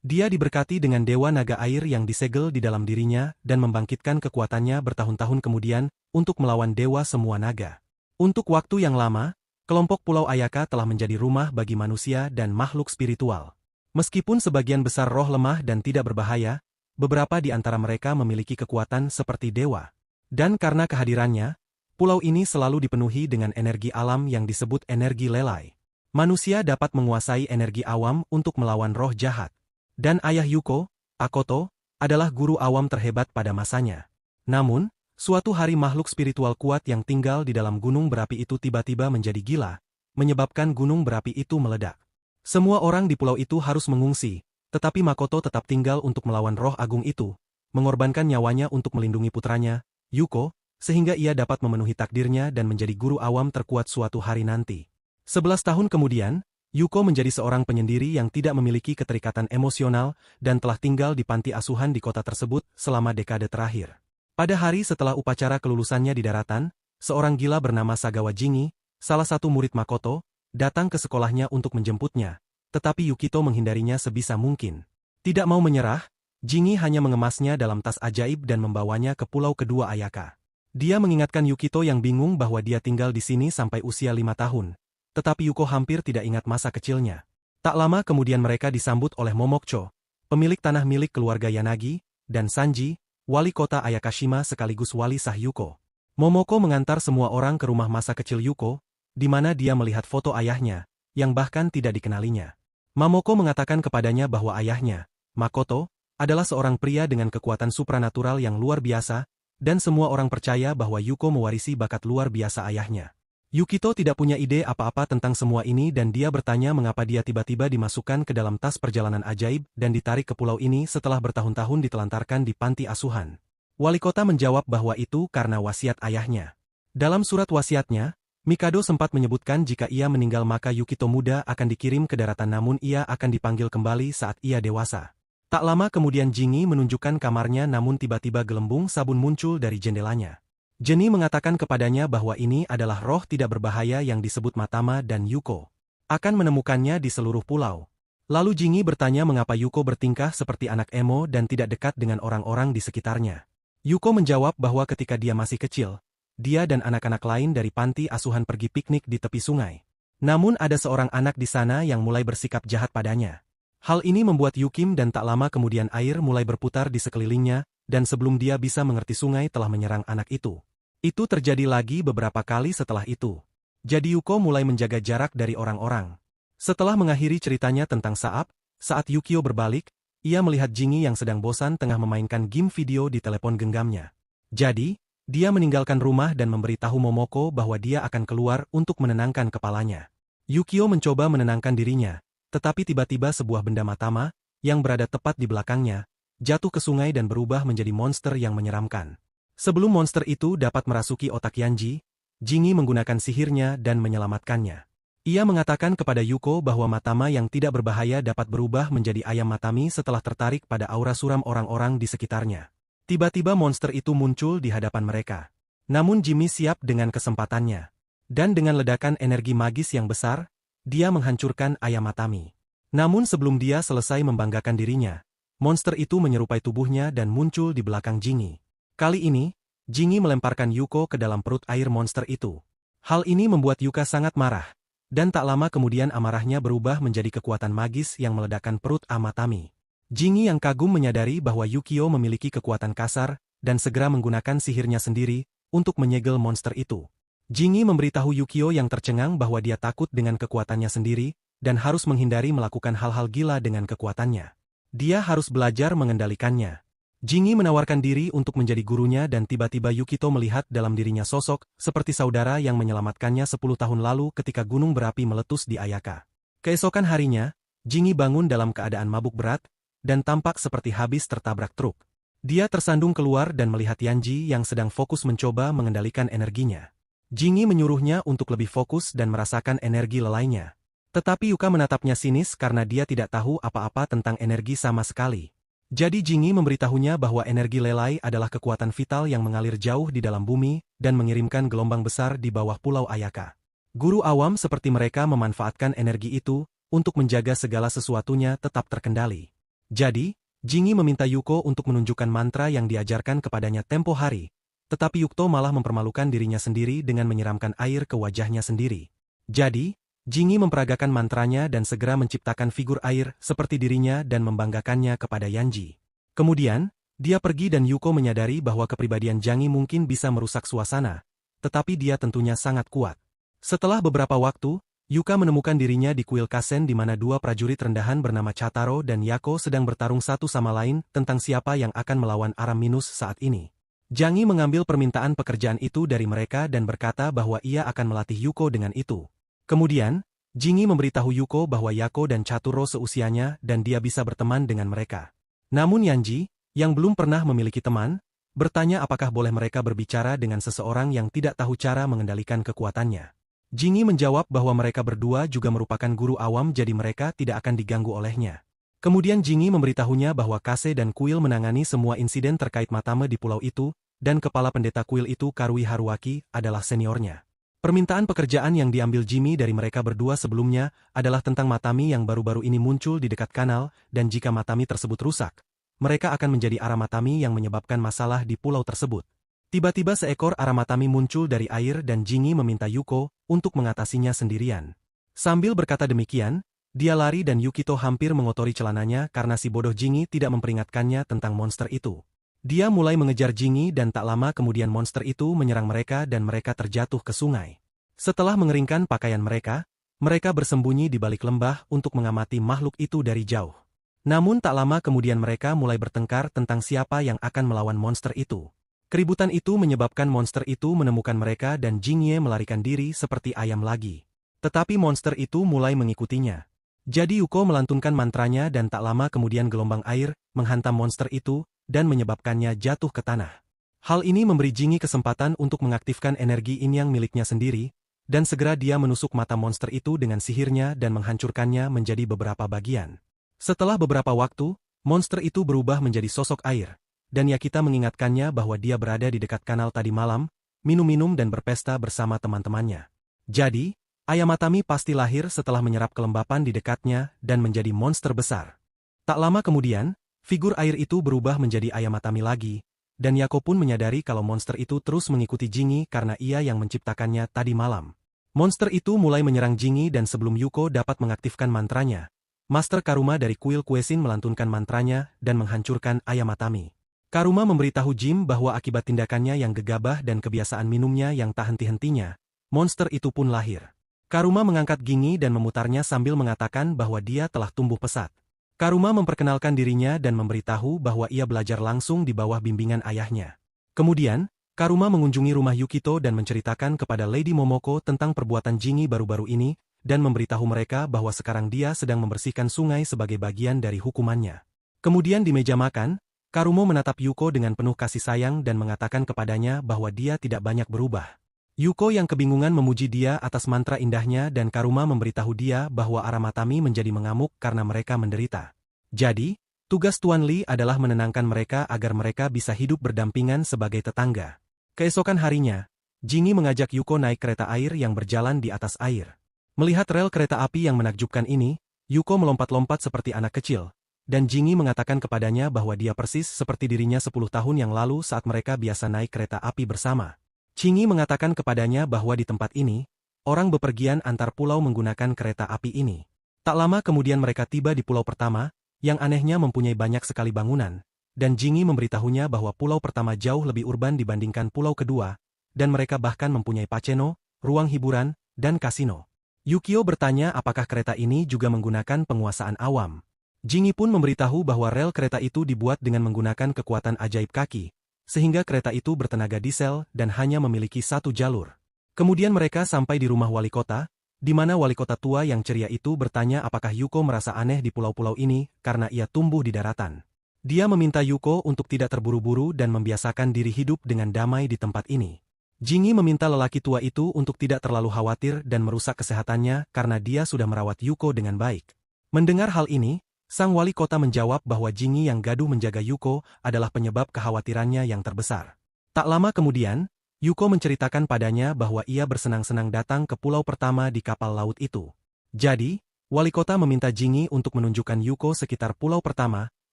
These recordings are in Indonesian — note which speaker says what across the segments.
Speaker 1: Dia diberkati dengan dewa naga air yang disegel di dalam dirinya dan membangkitkan kekuatannya bertahun-tahun kemudian untuk melawan dewa semua naga. Untuk waktu yang lama, kelompok Pulau Ayaka telah menjadi rumah bagi manusia dan makhluk spiritual. Meskipun sebagian besar roh lemah dan tidak berbahaya, beberapa di antara mereka memiliki kekuatan seperti dewa. Dan karena kehadirannya, pulau ini selalu dipenuhi dengan energi alam yang disebut energi lelai. Manusia dapat menguasai energi awam untuk melawan roh jahat. Dan ayah Yuko, Akoto, adalah guru awam terhebat pada masanya. Namun, suatu hari makhluk spiritual kuat yang tinggal di dalam gunung berapi itu tiba-tiba menjadi gila, menyebabkan gunung berapi itu meledak. Semua orang di pulau itu harus mengungsi, tetapi Makoto tetap tinggal untuk melawan roh agung itu, mengorbankan nyawanya untuk melindungi putranya, Yuko, sehingga ia dapat memenuhi takdirnya dan menjadi guru awam terkuat suatu hari nanti. 11 tahun kemudian, Yuko menjadi seorang penyendiri yang tidak memiliki keterikatan emosional dan telah tinggal di panti asuhan di kota tersebut selama dekade terakhir. Pada hari setelah upacara kelulusannya di daratan, seorang gila bernama Sagawa Jingi, salah satu murid Makoto, datang ke sekolahnya untuk menjemputnya, tetapi Yukito menghindarinya sebisa mungkin. Tidak mau menyerah, Jingi hanya mengemasnya dalam tas ajaib dan membawanya ke pulau kedua Ayaka. Dia mengingatkan Yukito yang bingung bahwa dia tinggal di sini sampai usia 5 tahun. Tetapi Yuko hampir tidak ingat masa kecilnya. Tak lama kemudian mereka disambut oleh Momokcho, pemilik tanah milik keluarga Yanagi, dan Sanji, wali kota Ayakashima sekaligus wali sah Yuko. Momoko mengantar semua orang ke rumah masa kecil Yuko, di mana dia melihat foto ayahnya, yang bahkan tidak dikenalinya. Momoko mengatakan kepadanya bahwa ayahnya, Makoto, adalah seorang pria dengan kekuatan supranatural yang luar biasa, dan semua orang percaya bahwa Yuko mewarisi bakat luar biasa ayahnya. Yukito tidak punya ide apa-apa tentang semua ini dan dia bertanya mengapa dia tiba-tiba dimasukkan ke dalam tas perjalanan ajaib dan ditarik ke pulau ini setelah bertahun-tahun ditelantarkan di panti asuhan. Wali kota menjawab bahwa itu karena wasiat ayahnya. Dalam surat wasiatnya, Mikado sempat menyebutkan jika ia meninggal maka Yukito muda akan dikirim ke daratan namun ia akan dipanggil kembali saat ia dewasa. Tak lama kemudian Jingi menunjukkan kamarnya namun tiba-tiba gelembung sabun muncul dari jendelanya. Jenny mengatakan kepadanya bahwa ini adalah roh tidak berbahaya yang disebut Matama dan Yuko akan menemukannya di seluruh pulau. Lalu Jingi bertanya mengapa Yuko bertingkah seperti anak emo dan tidak dekat dengan orang-orang di sekitarnya. Yuko menjawab bahwa ketika dia masih kecil, dia dan anak-anak lain dari panti asuhan pergi piknik di tepi sungai. Namun ada seorang anak di sana yang mulai bersikap jahat padanya. Hal ini membuat Yukim dan tak lama kemudian air mulai berputar di sekelilingnya, dan sebelum dia bisa mengerti sungai telah menyerang anak itu. Itu terjadi lagi beberapa kali setelah itu. Jadi Yuko mulai menjaga jarak dari orang-orang. Setelah mengakhiri ceritanya tentang saat Yukio berbalik, ia melihat Jingi yang sedang bosan tengah memainkan game video di telepon genggamnya. Jadi, dia meninggalkan rumah dan memberitahu Momoko bahwa dia akan keluar untuk menenangkan kepalanya. Yukio mencoba menenangkan dirinya, tetapi tiba-tiba sebuah benda Matama, yang berada tepat di belakangnya, jatuh ke sungai dan berubah menjadi monster yang menyeramkan. Sebelum monster itu dapat merasuki otak Yanji, Jingi menggunakan sihirnya dan menyelamatkannya. Ia mengatakan kepada Yuko bahwa Matama yang tidak berbahaya dapat berubah menjadi ayam matami setelah tertarik pada aura suram orang-orang di sekitarnya. Tiba-tiba monster itu muncul di hadapan mereka. Namun Jimmy siap dengan kesempatannya. Dan dengan ledakan energi magis yang besar, dia menghancurkan ayam matami. Namun sebelum dia selesai membanggakan dirinya, monster itu menyerupai tubuhnya dan muncul di belakang Jingi. Kali ini, Jingi melemparkan Yuko ke dalam perut air monster itu. Hal ini membuat Yuka sangat marah, dan tak lama kemudian amarahnya berubah menjadi kekuatan magis yang meledakkan perut Amatami. Jingi yang kagum menyadari bahwa Yukio memiliki kekuatan kasar, dan segera menggunakan sihirnya sendiri untuk menyegel monster itu. Jingi memberitahu Yukio yang tercengang bahwa dia takut dengan kekuatannya sendiri, dan harus menghindari melakukan hal-hal gila dengan kekuatannya. Dia harus belajar mengendalikannya. Jingi menawarkan diri untuk menjadi gurunya dan tiba-tiba Yukito melihat dalam dirinya sosok seperti saudara yang menyelamatkannya 10 tahun lalu ketika gunung berapi meletus di Ayaka. Keesokan harinya, Jingi bangun dalam keadaan mabuk berat, dan tampak seperti habis tertabrak truk. Dia tersandung keluar dan melihat Yanji yang sedang fokus mencoba mengendalikan energinya. Jingi menyuruhnya untuk lebih fokus dan merasakan energi lelainya. Tetapi Yuka menatapnya sinis karena dia tidak tahu apa-apa tentang energi sama sekali. Jadi Jingi memberitahunya bahwa energi lelai adalah kekuatan vital yang mengalir jauh di dalam bumi dan mengirimkan gelombang besar di bawah pulau Ayaka. Guru awam seperti mereka memanfaatkan energi itu untuk menjaga segala sesuatunya tetap terkendali. Jadi, Jingi meminta Yuko untuk menunjukkan mantra yang diajarkan kepadanya tempo hari, tetapi Yukto malah mempermalukan dirinya sendiri dengan menyiramkan air ke wajahnya sendiri. Jadi, Jingi memperagakan mantranya dan segera menciptakan figur air seperti dirinya dan membanggakannya kepada Yanji. Kemudian, dia pergi dan Yuko menyadari bahwa kepribadian Jangi mungkin bisa merusak suasana, tetapi dia tentunya sangat kuat. Setelah beberapa waktu, Yuka menemukan dirinya di kuil Kasen di mana dua prajurit rendahan bernama Chataro dan Yako sedang bertarung satu sama lain tentang siapa yang akan melawan Aram Minus saat ini. Jangi mengambil permintaan pekerjaan itu dari mereka dan berkata bahwa ia akan melatih Yuko dengan itu. Kemudian, Jingi memberitahu Yuko bahwa Yako dan Chaturo seusianya dan dia bisa berteman dengan mereka. Namun Yanji, yang belum pernah memiliki teman, bertanya apakah boleh mereka berbicara dengan seseorang yang tidak tahu cara mengendalikan kekuatannya. Jingi menjawab bahwa mereka berdua juga merupakan guru awam jadi mereka tidak akan diganggu olehnya. Kemudian Jingi memberitahunya bahwa Kase dan kuil menangani semua insiden terkait Matame di pulau itu, dan kepala pendeta kuil itu Karui Haruaki adalah seniornya. Permintaan pekerjaan yang diambil Jingi dari mereka berdua sebelumnya adalah tentang Matami yang baru-baru ini muncul di dekat kanal, dan jika Matami tersebut rusak, mereka akan menjadi Aramatami yang menyebabkan masalah di pulau tersebut. Tiba-tiba seekor Aramatami muncul dari air dan Jingi meminta Yuko untuk mengatasinya sendirian. Sambil berkata demikian, dia lari dan Yukito hampir mengotori celananya karena si bodoh Jingi tidak memperingatkannya tentang monster itu. Dia mulai mengejar Jingi dan tak lama kemudian monster itu menyerang mereka dan mereka terjatuh ke sungai. Setelah mengeringkan pakaian mereka bersembunyi di balik lembah untuk mengamati makhluk itu dari jauh. Namun tak lama kemudian mereka mulai bertengkar tentang siapa yang akan melawan monster itu. Keributan itu menyebabkan monster itu menemukan mereka dan Jingye melarikan diri seperti ayam lagi. Tetapi monster itu mulai mengikutinya. Jadi Yuko melantunkan mantranya dan tak lama kemudian gelombang air menghantam monster itu dan menyebabkannya jatuh ke tanah. Hal ini memberi Jingi kesempatan untuk mengaktifkan energi yin yang miliknya sendiri, dan segera dia menusuk mata monster itu dengan sihirnya dan menghancurkannya menjadi beberapa bagian. Setelah beberapa waktu, monster itu berubah menjadi sosok air. Dan Yakita mengingatkannya bahwa dia berada di dekat kanal tadi malam, minum-minum dan berpesta bersama teman-temannya. Jadi, Ayamatami pasti lahir setelah menyerap kelembapan di dekatnya dan menjadi monster besar. Tak lama kemudian, figur air itu berubah menjadi Ayamatami lagi, dan Yako pun menyadari kalau monster itu terus mengikuti Jingi karena ia yang menciptakannya tadi malam. Monster itu mulai menyerang Jingi dan sebelum Yuko dapat mengaktifkan mantranya, Master Karuma dari kuil Kuesin melantunkan mantranya dan menghancurkan Ayamatami. Karuma memberitahu Jim bahwa akibat tindakannya yang gegabah dan kebiasaan minumnya yang tak henti-hentinya, monster itu pun lahir. Karuma mengangkat gingi dan memutarnya sambil mengatakan bahwa dia telah tumbuh pesat. Karuma memperkenalkan dirinya dan memberitahu bahwa ia belajar langsung di bawah bimbingan ayahnya. Kemudian, Karuma mengunjungi rumah Yukito dan menceritakan kepada Lady Momoko tentang perbuatan Jingi baru-baru ini, dan memberitahu mereka bahwa sekarang dia sedang membersihkan sungai sebagai bagian dari hukumannya. Kemudian di meja makan, Karumo menatap Yuko dengan penuh kasih sayang dan mengatakan kepadanya bahwa dia tidak banyak berubah. Yuko yang kebingungan memuji dia atas mantra indahnya dan Karuma memberitahu dia bahwa Aramatami menjadi mengamuk karena mereka menderita. Jadi, tugas Tuan Li adalah menenangkan mereka agar mereka bisa hidup berdampingan sebagai tetangga. Keesokan harinya, Jingi mengajak Yuko naik kereta air yang berjalan di atas air. Melihat rel kereta api yang menakjubkan ini, Yuko melompat-lompat seperti anak kecil. Dan Jingi mengatakan kepadanya bahwa dia persis seperti dirinya 10 tahun yang lalu saat mereka biasa naik kereta api bersama. Jingi mengatakan kepadanya bahwa di tempat ini, orang bepergian antar pulau menggunakan kereta api ini. Tak lama kemudian mereka tiba di pulau pertama, yang anehnya mempunyai banyak sekali bangunan, dan Jingi memberitahunya bahwa pulau pertama jauh lebih urban dibandingkan pulau kedua, dan mereka bahkan mempunyai paceno, ruang hiburan, dan kasino. Yukio bertanya apakah kereta ini juga menggunakan penguasaan awam. Jingi pun memberitahu bahwa rel kereta itu dibuat dengan menggunakan kekuatan ajaib kaki, sehingga kereta itu bertenaga diesel dan hanya memiliki satu jalur. Kemudian mereka sampai di rumah wali kota, di mana wali kota tua yang ceria itu bertanya apakah Yuko merasa aneh di pulau-pulau ini karena ia tumbuh di daratan. Dia meminta Yuko untuk tidak terburu-buru dan membiasakan diri hidup dengan damai di tempat ini. Jingi meminta lelaki tua itu untuk tidak terlalu khawatir dan merusak kesehatannya karena dia sudah merawat Yuko dengan baik. Mendengar hal ini, sang wali kota menjawab bahwa Jingi yang gaduh menjaga Yuko adalah penyebab kekhawatirannya yang terbesar. Tak lama kemudian, Yuko menceritakan padanya bahwa ia bersenang-senang datang ke pulau pertama di kapal laut itu. Jadi, wali kota meminta Jingi untuk menunjukkan Yuko sekitar pulau pertama,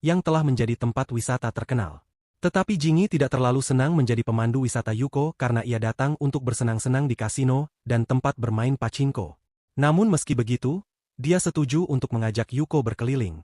Speaker 1: yang telah menjadi tempat wisata terkenal. Tetapi Jingi tidak terlalu senang menjadi pemandu wisata Yuko karena ia datang untuk bersenang-senang di kasino dan tempat bermain pachinko. Namun meski begitu, dia setuju untuk mengajak Yuko berkeliling.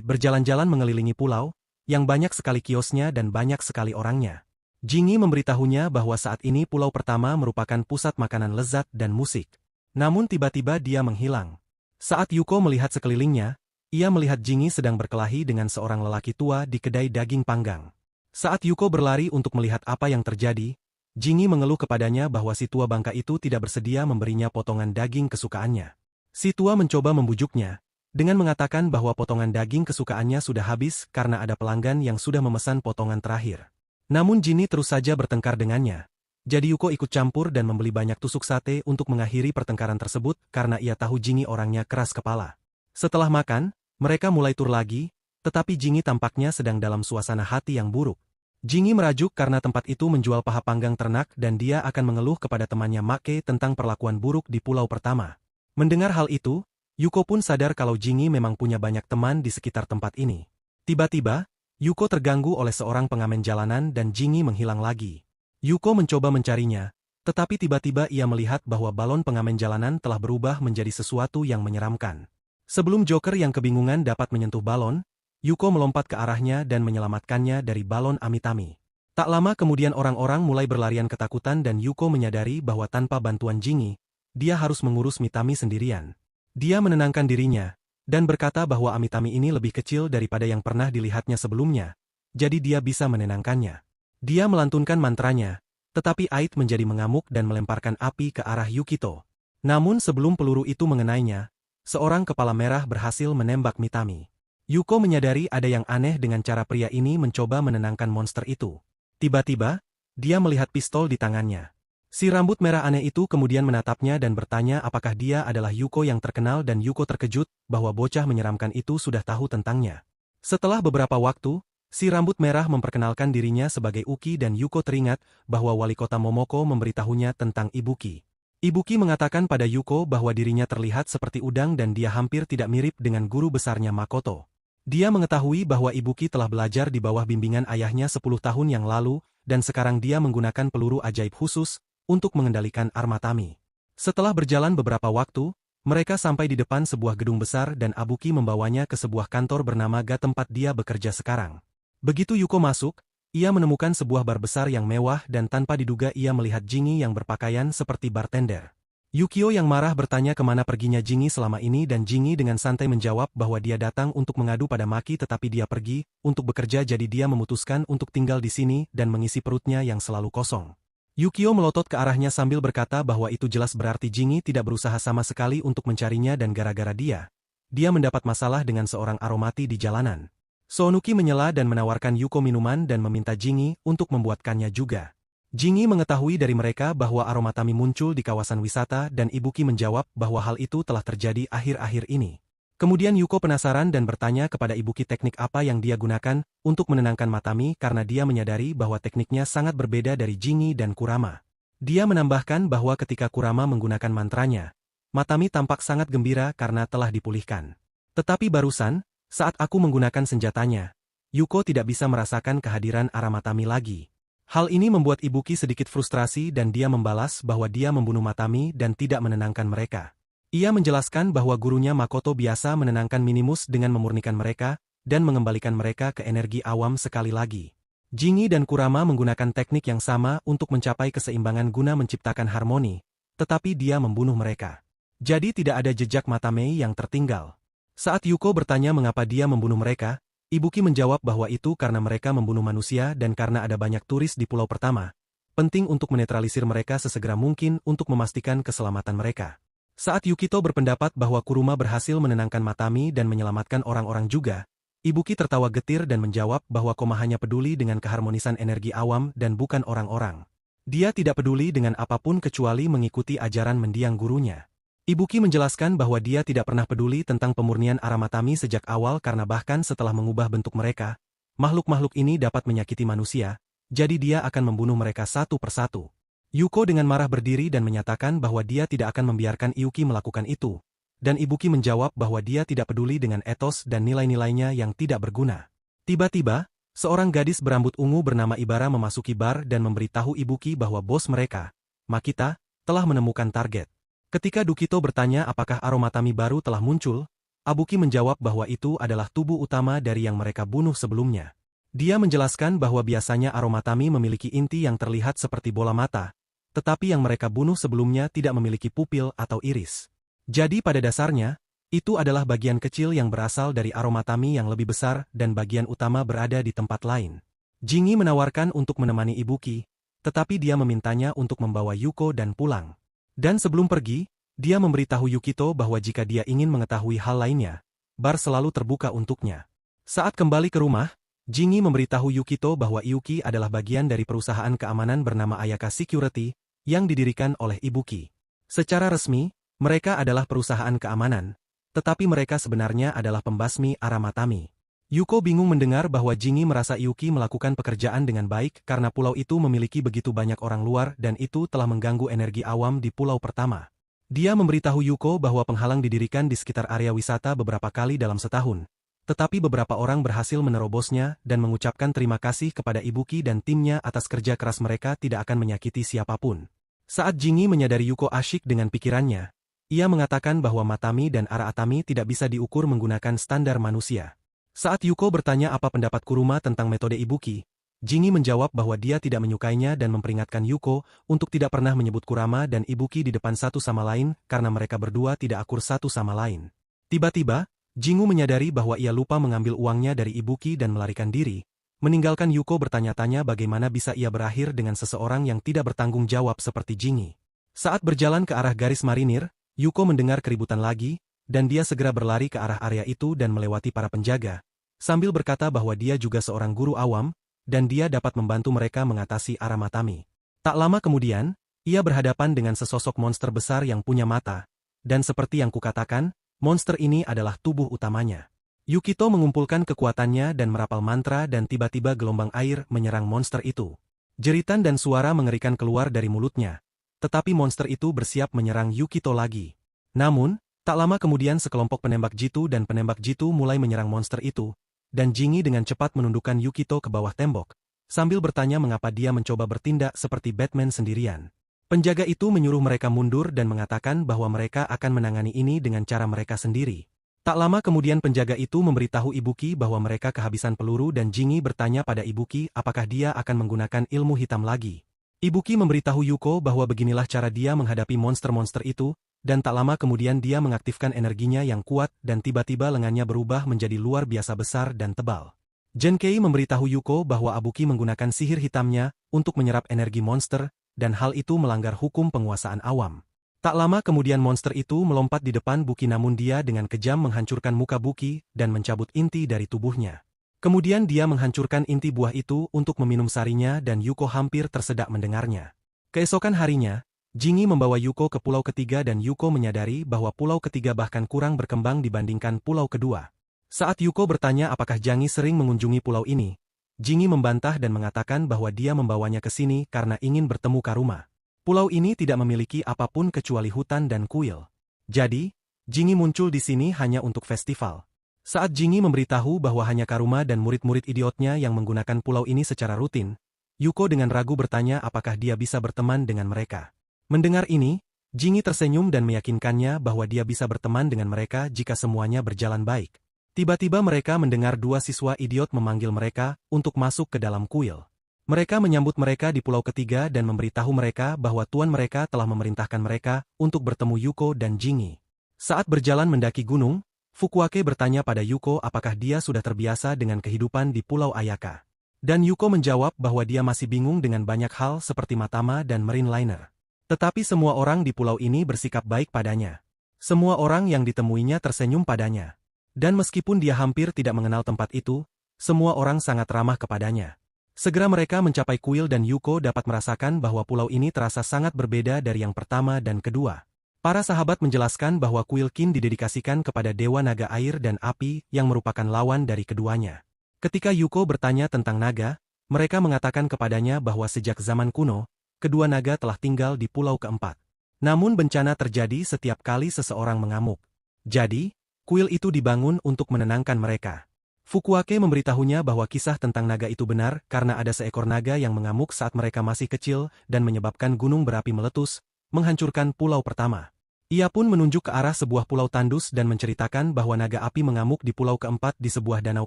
Speaker 1: Berjalan-jalan mengelilingi pulau, yang banyak sekali kiosnya dan banyak sekali orangnya. Jingi memberitahunya bahwa saat ini pulau pertama merupakan pusat makanan lezat dan musik. Namun tiba-tiba dia menghilang. Saat Yuko melihat sekelilingnya, ia melihat Jingi sedang berkelahi dengan seorang lelaki tua di kedai daging panggang. Saat Yuko berlari untuk melihat apa yang terjadi, Jingi mengeluh kepadanya bahwa si tua bangka itu tidak bersedia memberinya potongan daging kesukaannya. Si tua mencoba membujuknya, dengan mengatakan bahwa potongan daging kesukaannya sudah habis karena ada pelanggan yang sudah memesan potongan terakhir. Namun Jingi terus saja bertengkar dengannya. Jadi Yuko ikut campur dan membeli banyak tusuk sate untuk mengakhiri pertengkaran tersebut karena ia tahu Jingi orangnya keras kepala. Setelah makan, mereka mulai tur lagi, tetapi Jingi tampaknya sedang dalam suasana hati yang buruk. Jingi merajuk karena tempat itu menjual paha panggang ternak dan dia akan mengeluh kepada temannya Make tentang perlakuan buruk di pulau pertama. Mendengar hal itu, Yuko pun sadar kalau Jingi memang punya banyak teman di sekitar tempat ini. Tiba-tiba, Yuko terganggu oleh seorang pengamen jalanan dan Jingi menghilang lagi. Yuko mencoba mencarinya, tetapi tiba-tiba ia melihat bahwa balon pengamen jalanan telah berubah menjadi sesuatu yang menyeramkan. Sebelum Joker yang kebingungan dapat menyentuh balon, Yuko melompat ke arahnya dan menyelamatkannya dari balon Amitami. Tak lama kemudian orang-orang mulai berlarian ketakutan dan Yuko menyadari bahwa tanpa bantuan Jingi, dia harus mengurus Mitami sendirian. Dia menenangkan dirinya, dan berkata bahwa Amitami ini lebih kecil daripada yang pernah dilihatnya sebelumnya, jadi dia bisa menenangkannya. Dia melantunkan mantranya, tetapi Ait menjadi mengamuk dan melemparkan api ke arah Yukito. Namun sebelum peluru itu mengenainya, seorang kepala merah berhasil menembak Mitami. Yuko menyadari ada yang aneh dengan cara pria ini mencoba menenangkan monster itu. Tiba-tiba, dia melihat pistol di tangannya. Si rambut merah aneh itu kemudian menatapnya dan bertanya apakah dia adalah Yuko yang terkenal dan Yuko terkejut bahwa bocah menyeramkan itu sudah tahu tentangnya. Setelah beberapa waktu, si rambut merah memperkenalkan dirinya sebagai Uki dan Yuko teringat bahwa wali kota Momoko memberitahunya tentang Ibuki. Ibuki mengatakan pada Yuko bahwa dirinya terlihat seperti udang dan dia hampir tidak mirip dengan guru besarnya Makoto. Dia mengetahui bahwa Ibuki telah belajar di bawah bimbingan ayahnya 10 tahun yang lalu dan sekarang dia menggunakan peluru ajaib khusus untuk mengendalikan Armatami. Setelah berjalan beberapa waktu, mereka sampai di depan sebuah gedung besar dan Ibuki membawanya ke sebuah kantor bernama Ga tempat dia bekerja sekarang. Begitu Yuko masuk, ia menemukan sebuah bar besar yang mewah dan tanpa diduga ia melihat Jingi yang berpakaian seperti bartender. Yukio yang marah bertanya kemana perginya Jingi selama ini dan Jingi dengan santai menjawab bahwa dia datang untuk mengadu pada Maki tetapi dia pergi untuk bekerja jadi dia memutuskan untuk tinggal di sini dan mengisi perutnya yang selalu kosong. Yukio melotot ke arahnya sambil berkata bahwa itu jelas berarti Jingi tidak berusaha sama sekali untuk mencarinya dan gara-gara dia mendapat masalah dengan seorang aromati di jalanan. Sonuki menyela dan menawarkan Yuko minuman dan meminta Jingi untuk membuatkannya juga. Jingi mengetahui dari mereka bahwa Aromatami muncul di kawasan wisata dan Ibuki menjawab bahwa hal itu telah terjadi akhir-akhir ini. Kemudian Yuko penasaran dan bertanya kepada Ibuki teknik apa yang dia gunakan untuk menenangkan Matami karena dia menyadari bahwa tekniknya sangat berbeda dari Jingi dan Kurama. Dia menambahkan bahwa ketika Kurama menggunakan mantranya, Matami tampak sangat gembira karena telah dipulihkan. Tetapi barusan, saat aku menggunakan senjatanya, Yuko tidak bisa merasakan kehadiran Aramatami lagi. Hal ini membuat Ibuki sedikit frustrasi dan dia membalas bahwa dia membunuh Matami dan tidak menenangkan mereka. Ia menjelaskan bahwa gurunya Makoto biasa menenangkan Minimus dengan memurnikan mereka dan mengembalikan mereka ke energi awam sekali lagi. Jingi dan Kurama menggunakan teknik yang sama untuk mencapai keseimbangan guna menciptakan harmoni, tetapi dia membunuh mereka. Jadi tidak ada jejak Matamei yang tertinggal. Saat Yuko bertanya mengapa dia membunuh mereka, Ibuki menjawab bahwa itu karena mereka membunuh manusia dan karena ada banyak turis di pulau pertama. Penting untuk menetralisir mereka sesegera mungkin untuk memastikan keselamatan mereka. Saat Yukito berpendapat bahwa Kuruma berhasil menenangkan Matami dan menyelamatkan orang-orang juga, Ibuki tertawa getir dan menjawab bahwa Koma hanya peduli dengan keharmonisan energi awam dan bukan orang-orang. Dia tidak peduli dengan apapun kecuali mengikuti ajaran mendiang gurunya. Ibuki menjelaskan bahwa dia tidak pernah peduli tentang pemurnian Aramatami sejak awal karena bahkan setelah mengubah bentuk mereka, makhluk-makhluk ini dapat menyakiti manusia, jadi dia akan membunuh mereka satu persatu. Yuko dengan marah berdiri dan menyatakan bahwa dia tidak akan membiarkan Iyuki melakukan itu, dan Ibuki menjawab bahwa dia tidak peduli dengan etos dan nilai-nilainya yang tidak berguna. Tiba-tiba, seorang gadis berambut ungu bernama Ibara memasuki bar dan memberitahu Ibuki bahwa bos mereka, Makita, telah menemukan target. Ketika Dukito bertanya apakah Aromatami baru telah muncul, Abuki menjawab bahwa itu adalah tubuh utama dari yang mereka bunuh sebelumnya. Dia menjelaskan bahwa biasanya Aromatami memiliki inti yang terlihat seperti bola mata, tetapi yang mereka bunuh sebelumnya tidak memiliki pupil atau iris. Jadi pada dasarnya, itu adalah bagian kecil yang berasal dari Aromatami yang lebih besar dan bagian utama berada di tempat lain. Jingi menawarkan untuk menemani Ibuki, tetapi dia memintanya untuk membawa Yuko dan pulang. Dan sebelum pergi, dia memberitahu Yukito bahwa jika dia ingin mengetahui hal lainnya, bar selalu terbuka untuknya. Saat kembali ke rumah, Jingi memberitahu Yukito bahwa Yuki adalah bagian dari perusahaan keamanan bernama Ayaka Security, yang didirikan oleh Ibuki. Secara resmi, mereka adalah perusahaan keamanan, tetapi mereka sebenarnya adalah pembasmi Aromatami. Yuko bingung mendengar bahwa Jingi merasa Yuki melakukan pekerjaan dengan baik karena pulau itu memiliki begitu banyak orang luar dan itu telah mengganggu energi awam di pulau pertama. Dia memberitahu Yuko bahwa penghalang didirikan di sekitar area wisata beberapa kali dalam setahun, tetapi beberapa orang berhasil menerobosnya dan mengucapkan terima kasih kepada Ibuki dan timnya atas kerja keras mereka tidak akan menyakiti siapapun. Saat Jingi menyadari Yuko asyik dengan pikirannya, ia mengatakan bahwa Matami dan Araatami tidak bisa diukur menggunakan standar manusia. Saat Yuko bertanya apa pendapat Kuruma tentang metode Ibuki, Jingi menjawab bahwa dia tidak menyukainya dan memperingatkan Yuko untuk tidak pernah menyebut Kurama dan Ibuki di depan satu sama lain karena mereka berdua tidak akur satu sama lain. Tiba-tiba, Jingu menyadari bahwa ia lupa mengambil uangnya dari Ibuki dan melarikan diri, meninggalkan Yuko bertanya-tanya bagaimana bisa ia berakhir dengan seseorang yang tidak bertanggung jawab seperti Jingi. Saat berjalan ke arah garis marinir, Yuko mendengar keributan lagi, dan dia segera berlari ke arah area itu dan melewati para penjaga, sambil berkata bahwa dia juga seorang guru awam, dan dia dapat membantu mereka mengatasi Aromatami. Tak lama kemudian, ia berhadapan dengan sesosok monster besar yang punya mata, dan seperti yang kukatakan, monster ini adalah tubuh utamanya. Yukito mengumpulkan kekuatannya dan merapal mantra dan tiba-tiba gelombang air menyerang monster itu. Jeritan dan suara mengerikan keluar dari mulutnya. Tetapi monster itu bersiap menyerang Yukito lagi. Namun, tak lama kemudian sekelompok penembak jitu dan penembak jitu mulai menyerang monster itu, dan Jingi dengan cepat menundukkan Yukito ke bawah tembok, sambil bertanya mengapa dia mencoba bertindak seperti Batman sendirian. Penjaga itu menyuruh mereka mundur dan mengatakan bahwa mereka akan menangani ini dengan cara mereka sendiri. Tak lama kemudian penjaga itu memberitahu Ibuki bahwa mereka kehabisan peluru dan Jingi bertanya pada Ibuki apakah dia akan menggunakan ilmu hitam lagi. Ibuki memberitahu Yuko bahwa beginilah cara dia menghadapi monster-monster itu, dan tak lama kemudian dia mengaktifkan energinya yang kuat dan tiba-tiba lengannya berubah menjadi luar biasa besar dan tebal. Genkei memberitahu Yuko bahwa Ibuki menggunakan sihir hitamnya untuk menyerap energi monster, dan hal itu melanggar hukum penguasaan awam. Tak lama kemudian monster itu melompat di depan Buki namun dia dengan kejam menghancurkan muka Buki dan mencabut inti dari tubuhnya. Kemudian dia menghancurkan inti buah itu untuk meminum sarinya dan Yuko hampir tersedak mendengarnya. Keesokan harinya, Jingi membawa Yuko ke pulau ketiga dan Yuko menyadari bahwa pulau ketiga bahkan kurang berkembang dibandingkan pulau kedua. Saat Yuko bertanya apakah Jangi sering mengunjungi pulau ini, Jingi membantah dan mengatakan bahwa dia membawanya ke sini karena ingin bertemu Karuma. Pulau ini tidak memiliki apapun kecuali hutan dan kuil. Jadi, Jingi muncul di sini hanya untuk festival. Saat Jingi memberitahu bahwa hanya Karuma dan murid-murid idiotnya yang menggunakan pulau ini secara rutin, Yuko dengan ragu bertanya apakah dia bisa berteman dengan mereka. Mendengar ini, Jingi tersenyum dan meyakinkannya bahwa dia bisa berteman dengan mereka jika semuanya berjalan baik. Tiba-tiba mereka mendengar dua siswa idiot memanggil mereka untuk masuk ke dalam kuil. Mereka menyambut mereka di pulau ketiga dan memberitahu mereka bahwa tuan mereka telah memerintahkan mereka untuk bertemu Yuko dan Jingi. Saat berjalan mendaki gunung, Fukuake bertanya pada Yuko apakah dia sudah terbiasa dengan kehidupan di Pulau Ayaka. Dan Yuko menjawab bahwa dia masih bingung dengan banyak hal seperti Matama dan Marine Liner. Tetapi semua orang di pulau ini bersikap baik padanya. Semua orang yang ditemuinya tersenyum padanya. Dan meskipun dia hampir tidak mengenal tempat itu, semua orang sangat ramah kepadanya. Segera mereka mencapai kuil dan Yuko dapat merasakan bahwa pulau ini terasa sangat berbeda dari yang pertama dan kedua. Para sahabat menjelaskan bahwa kuil Qin didedikasikan kepada Dewa Naga Air dan Api yang merupakan lawan dari keduanya. Ketika Yuko bertanya tentang naga, mereka mengatakan kepadanya bahwa sejak zaman kuno, kedua naga telah tinggal di pulau keempat. Namun bencana terjadi setiap kali seseorang mengamuk. Jadi, kuil itu dibangun untuk menenangkan mereka. Fukuake memberitahunya bahwa kisah tentang naga itu benar karena ada seekor naga yang mengamuk saat mereka masih kecil dan menyebabkan gunung berapi meletus, menghancurkan pulau pertama. Ia pun menunjuk ke arah sebuah pulau tandus dan menceritakan bahwa naga api mengamuk di pulau keempat di sebuah danau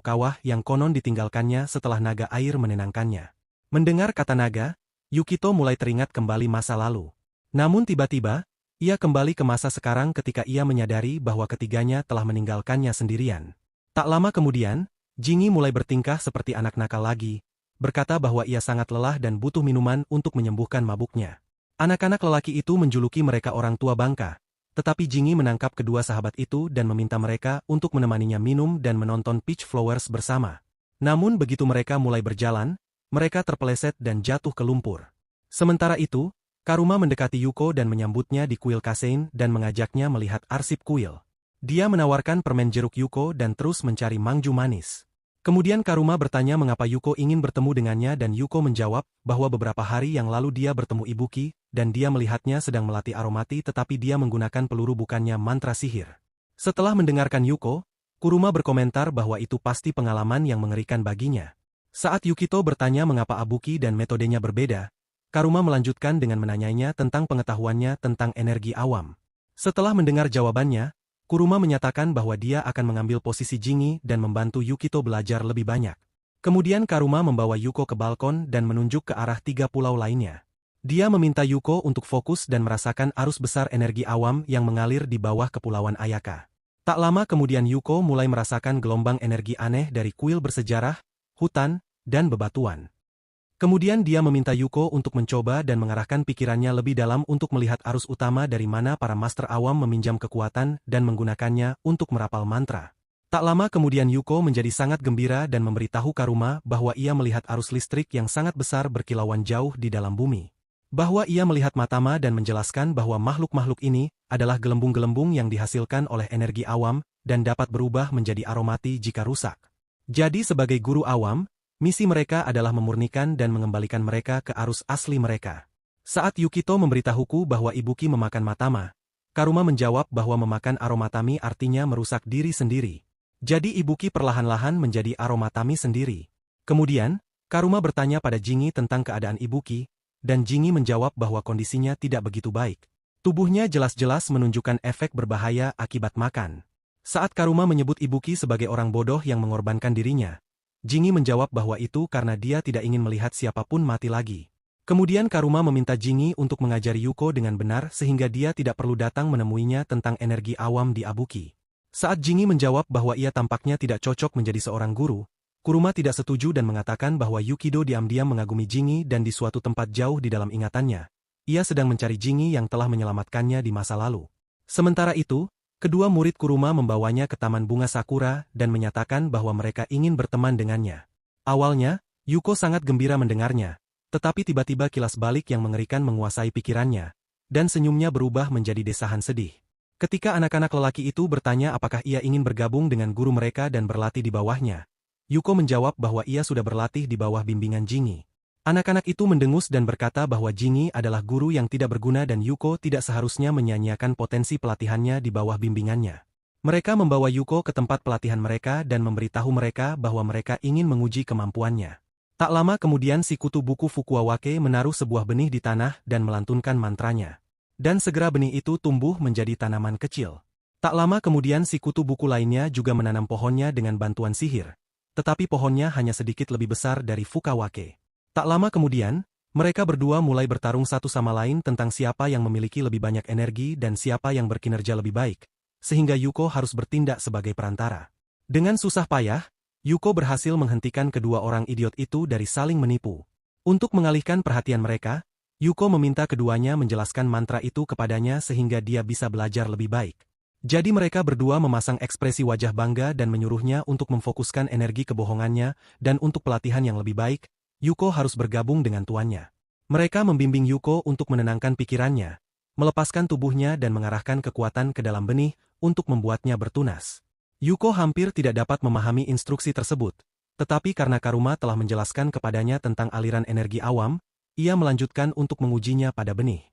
Speaker 1: kawah yang konon ditinggalkannya setelah naga air menenangkannya. Mendengar kata naga, Yukito mulai teringat kembali masa lalu. Namun tiba-tiba, ia kembali ke masa sekarang ketika ia menyadari bahwa ketiganya telah meninggalkannya sendirian. Tak lama kemudian, Jingi mulai bertingkah seperti anak nakal lagi, berkata bahwa ia sangat lelah dan butuh minuman untuk menyembuhkan mabuknya. Anak-anak lelaki itu menjuluki mereka orang tua bangka, tetapi Jingi menangkap kedua sahabat itu dan meminta mereka untuk menemaninya minum dan menonton Peach Flowers bersama. Namun begitu mereka mulai berjalan, mereka terpeleset dan jatuh ke lumpur. Sementara itu, Karuma mendekati Yuko dan menyambutnya di kuil Kasein dan mengajaknya melihat arsip kuil. Dia menawarkan permen jeruk Yuko dan terus mencari mangju manis. Kemudian Karuma bertanya mengapa Yuko ingin bertemu dengannya dan Yuko menjawab bahwa beberapa hari yang lalu dia bertemu Ibuki, dan dia melihatnya sedang melatih aromati tetapi dia menggunakan peluru bukannya mantra sihir. Setelah mendengarkan Yuko, Kuruma berkomentar bahwa itu pasti pengalaman yang mengerikan baginya. Saat Yukito bertanya mengapa Abuki dan metodenya berbeda, Karuma melanjutkan dengan menanyainya tentang pengetahuannya tentang energi awam. Setelah mendengar jawabannya, Kuruma menyatakan bahwa dia akan mengambil posisi Jingi dan membantu Yukito belajar lebih banyak. Kemudian Karuma membawa Yuko ke balkon dan menunjuk ke arah 3 pulau lainnya. Dia meminta Yuko untuk fokus dan merasakan arus besar energi awam yang mengalir di bawah kepulauan Ayaka. Tak lama kemudian Yuko mulai merasakan gelombang energi aneh dari kuil bersejarah, hutan, dan bebatuan. Kemudian dia meminta Yuko untuk mencoba dan mengarahkan pikirannya lebih dalam untuk melihat arus utama dari mana para master awam meminjam kekuatan dan menggunakannya untuk merapal mantra. Tak lama kemudian Yuko menjadi sangat gembira dan memberitahu Karuma bahwa ia melihat arus listrik yang sangat besar berkilauan jauh di dalam bumi. Bahwa ia melihat Matama dan menjelaskan bahwa makhluk-makhluk ini adalah gelembung-gelembung yang dihasilkan oleh energi awam dan dapat berubah menjadi aromati jika rusak. Jadi sebagai guru awam, misi mereka adalah memurnikan dan mengembalikan mereka ke arus asli mereka. Saat Yukito memberitahuku bahwa Ibuki memakan Matama, Karuma menjawab bahwa memakan aromatami artinya merusak diri sendiri. Jadi Ibuki perlahan-lahan menjadi aromatami sendiri. Kemudian, Karuma bertanya pada Jingi tentang keadaan Ibuki, dan Jingi menjawab bahwa kondisinya tidak begitu baik. Tubuhnya jelas-jelas menunjukkan efek berbahaya akibat makan. Saat Karuma menyebut Ibuki sebagai orang bodoh yang mengorbankan dirinya, Jingi menjawab bahwa itu karena dia tidak ingin melihat siapapun mati lagi. Kemudian Karuma meminta Jingi untuk mengajari Yuko dengan benar sehingga dia tidak perlu datang menemuinya tentang energi awam di Abuki. Saat Jingi menjawab bahwa ia tampaknya tidak cocok menjadi seorang guru, Kuruma tidak setuju dan mengatakan bahwa Yukido diam-diam mengagumi Jingi dan di suatu tempat jauh di dalam ingatannya, ia sedang mencari Jingi yang telah menyelamatkannya di masa lalu. Sementara itu, kedua murid Kuruma membawanya ke Taman Bunga Sakura dan menyatakan bahwa mereka ingin berteman dengannya. Awalnya, Yuko sangat gembira mendengarnya, tetapi tiba-tiba kilas balik yang mengerikan menguasai pikirannya, dan senyumnya berubah menjadi desahan sedih. Ketika anak-anak lelaki itu bertanya apakah ia ingin bergabung dengan guru mereka dan berlatih di bawahnya, Yuko menjawab bahwa ia sudah berlatih di bawah bimbingan Jingi. Anak-anak itu mendengus dan berkata bahwa Jingi adalah guru yang tidak berguna dan Yuko tidak seharusnya menyia-nyiakan potensi pelatihannya di bawah bimbingannya. Mereka membawa Yuko ke tempat pelatihan mereka dan memberitahu mereka bahwa mereka ingin menguji kemampuannya. Tak lama kemudian si kutu buku Fukuawake menaruh sebuah benih di tanah dan melantunkan mantranya. Dan segera benih itu tumbuh menjadi tanaman kecil. Tak lama kemudian si kutu buku lainnya juga menanam pohonnya dengan bantuan sihir. Tetapi pohonnya hanya sedikit lebih besar dari Fukawake. Tak lama kemudian, mereka berdua mulai bertarung satu sama lain tentang siapa yang memiliki lebih banyak energi dan siapa yang berkinerja lebih baik, sehingga Yuko harus bertindak sebagai perantara. Dengan susah payah, Yuko berhasil menghentikan kedua orang idiot itu dari saling menipu. Untuk mengalihkan perhatian mereka, Yuko meminta keduanya menjelaskan mantra itu kepadanya sehingga dia bisa belajar lebih baik. Jadi mereka berdua memasang ekspresi wajah bangga dan menyuruhnya untuk memfokuskan energi kebohongannya, dan untuk pelatihan yang lebih baik, Yuko harus bergabung dengan tuannya. Mereka membimbing Yuko untuk menenangkan pikirannya, melepaskan tubuhnya dan mengarahkan kekuatan ke dalam benih, untuk membuatnya bertunas. Yuko hampir tidak dapat memahami instruksi tersebut, tetapi karena Karuma telah menjelaskan kepadanya tentang aliran energi awam, ia melanjutkan untuk mengujinya pada benih.